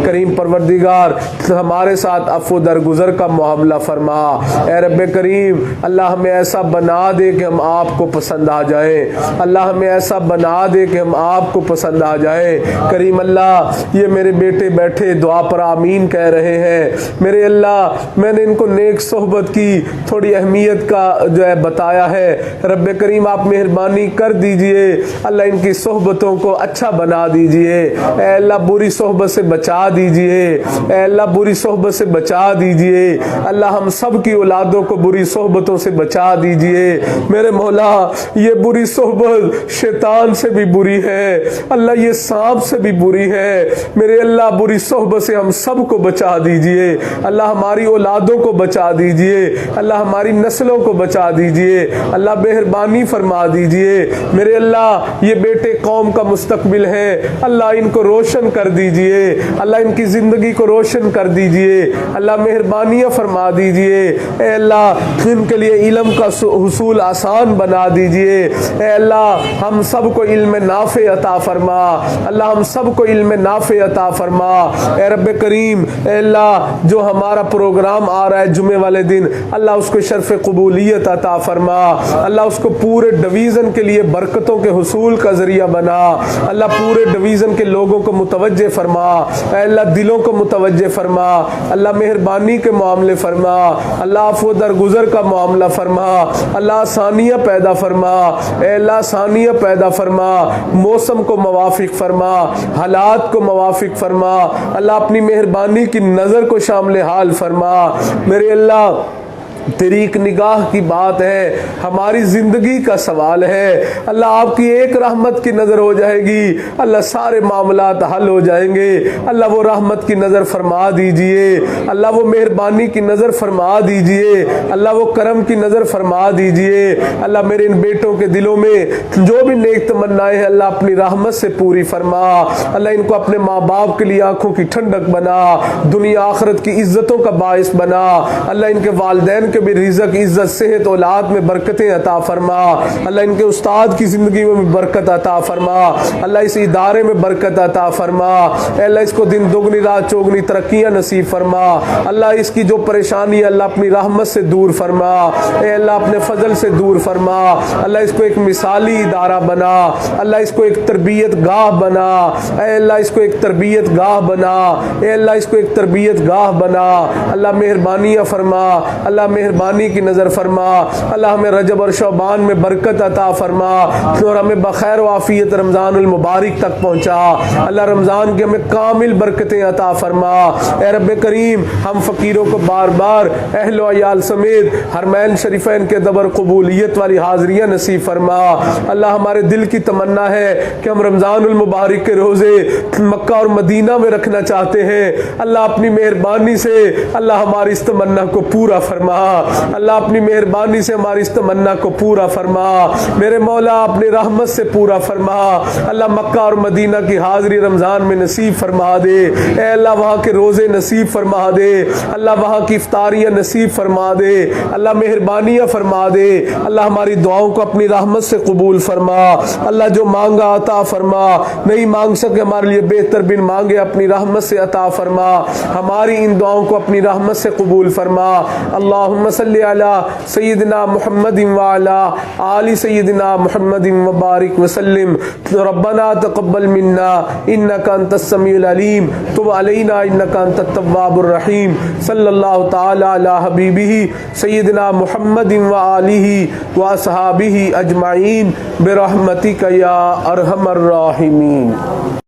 करीम परवरदिगार, हमारे साथ अफ़्व दरगुजर का मामला फरमा। ए रब्बे करीम, अल्लाह हमें ऐसा बना दे कि हम आपको पसंद आ जाए। अल्लाह हमें ऐसा बना दे कि हम आपको पसंद आ जाए। करीम अल्लाह, ये मेरे बेटे बैठे दुआ पर आमीन कह रहे रहे हैं। मेरे अल्लाह मैंने इनको नेक सोहबत की थोड़ी अहमियत का जो है बताया है, रब्बे करीम आप मेहरबानी कर दीजिए, अल्लाह इनकी सोहबतों को अच्छा बना दीजिए, ऐ अल्लाह बुरी सोहबत से बचा दीजिए, ऐ अल्लाह बुरी सोहबत से बचा दीजिए, अल्लाह हम सब की औलादों को बुरी सोहबतों से बचा दीजिए। मेरे मौला ये बुरी सोहबत शैतान से भी बुरी है, अल्लाह ये सांप से भी बुरी है। मेरे अल्लाह बुरी सोहबत से हम सब को बचा दीजिए, अल्लाह हमारी औलादों को बचा दीजिए, अल्लाह हमारी नस्लों को बचा दीजिए, अल्लाह मेहरबानी फरमा दीजिए। मेरे अल्लाह ये बेटे कौम का मुस्तकबिल है, अल्लाह इनको रोशन कर दीजिए, अल्लाह इनकी जिंदगी को रोशन कर दीजिए, अल्लाह मेहरबानियाँ फरमा दीजिए। ए अल्लाह इनके लिए इल्म का हुसूल आसान बना दीजिए। ए अल्लाह हम सबको इल्म नाफे अता फरमा, अल्लाह हम सबको इल्म नाफे अता फरमा। ए रब्बे करीम, ए अल्लाह जो हमारा प्रोग्राम आ रहा है जुमे वाले दिन, अल्लाह उसको शर्फ कबूलियत अता फरमा, अल्लाह उसको पूरे डिवीज़न के लिए बरकतों के हुसूल का जरिया बना, अल्लाह पूरे डिवीज़न के लोगों को मुतवज्जे फरमा, अल्लाह दिलों को मुतवज्जे फरमा, अल्लाह मेहरबानी के मामले फरमा, अल्लाह अफ़्व दरगुज़र का मामला फरमा, अल्लाह आसानियाँ पैदा फरमा, अल्लाह आसानियाँ पैदा फरमा, मौसम को मुवाफिक फरमा, हालात को मुवाफिक फरमा, अल्लाह अपनी मेहरबानी की नज़र को शामिल हाल फरमा। मेरे अल्लाह तेरी एक निगाह की बात है, हमारी जिंदगी का सवाल है, अल्लाह आपकी एक रहमत की नज़र हो जाएगी, अल्लाह सारे मामलात हल हो जाएंगे। अल्लाह वो रहमत की नज़र फरमा दीजिए, अल्लाह वो मेहरबानी की नज़र फरमा दीजिए, अल्लाह वो करम की नज़र फरमा दीजिए। अल्लाह मेरे इन बेटों के दिलों में जो भी नेक तमन्नाएं हैं अल्लाह अपनी रहमत से पूरी फरमा, अल्लाह इनको अपने माँ बाप के लिए आंखों की ठंडक बना, दुनिया आखिरत की इज्जतों का बाइस बना, अल्लाह इनके वालिदैन के भी रिज़्क़ इज्जत सेहत औलाद में बरकतें अता फरमा, अल्लाह इनके उस्ताद की ज़िंदगी में भी बरकत अता फरमा, अल्लाह इस इदारे में बरकत अता फरमा, अल्लाह इसको दिन दुगनी रात चौगनी तरक्कियाँ नसीब फरमा, अल्लाह इसकी जो परेशानी अल्लाह अपनी रहमत से दूर फरमा, अल्लाह अपने फजल से दूर फरमा, अल्लाह इसको एक मिसाली इदारा बना, अल्लाह इसको एक तरबियत गाह बना, अल्लाह इसको एक तरबियत गाह बना, अल्लाह इसको एक तरबियत गाह बना, अल्लाह मेहरबानियाँ फरमा, अल्लाह मेहरबानी की नज़र फरमा, अल्लाह हमें रजब और शौबान में बरकत अता फरमा और हमें बखैर व आफियत रमज़ानुल मुबारक तक पहुँचा। अल्लाह रमज़ान की हमें कामिल बरकतें अता फरमा। ए रब्बे करीम, हम फ़कीरों को बार बार अहल व अयाल समेत हरमैन शरीफैन के दबर कबूलियत वाली हाज़रियाँ नसीब फरमा। अल्लाह हमारे दिल की तमन्ना है कि हम रमज़ानुल मुबारक के रोज़े मक्का और मदीना में रखना चाहते हैं। अल्लाह अपनी मेहरबानी से अल्लाह हमारी इस तमन्ना को पूरा फरमा, अल्लाह अपनी मेहरबानी से हमारी इस तमन्ना को पूरा फरमा। मेरे मौला अपनी रहमत से पूरा फरमा, अल्लाह मक्का और मदीना की हाज़री रमज़ान में नसीब फरमा दे, ए अल्लाह वहाँ के रोज़े नसीब फरमा दे, अल्लाह वहाँ की इफ्तारियाँ नसीब फरमा दे, अल्लाह मेहरबानियाँ फरमा दे, अल्लाह हमारी दुआओं को अपनी रहमत से कबूल फरमा। अल्लाह जो मांगा अता फरमा, नहीं मांग सके हमारे लिए बेहतर बिन मांगे अपनी रहमत से अता फरमा। हमारी इन दुआओं को अपनी रहमत से कबूल फरमा। अल्लाहुम्मा सल्ली अला सय्यिदिना मुहम्मदिन व अला आलि सय्यिदिना मुहम्मदिन व बारिक व सल्लिम। रब्बना तक़ब्बल मिन्ना इन्नका अंतस समीउल अलीम तुब अलैना इन्नका अंतत तव्वाबुर रहीम। सल्लल्लाहु तआला अला हबीबिही सय्यिदिना मुहम्मदिन व आलिही व अस्हाबिही अजमाइन बिरहमतिका या अरहमर राहिमीन।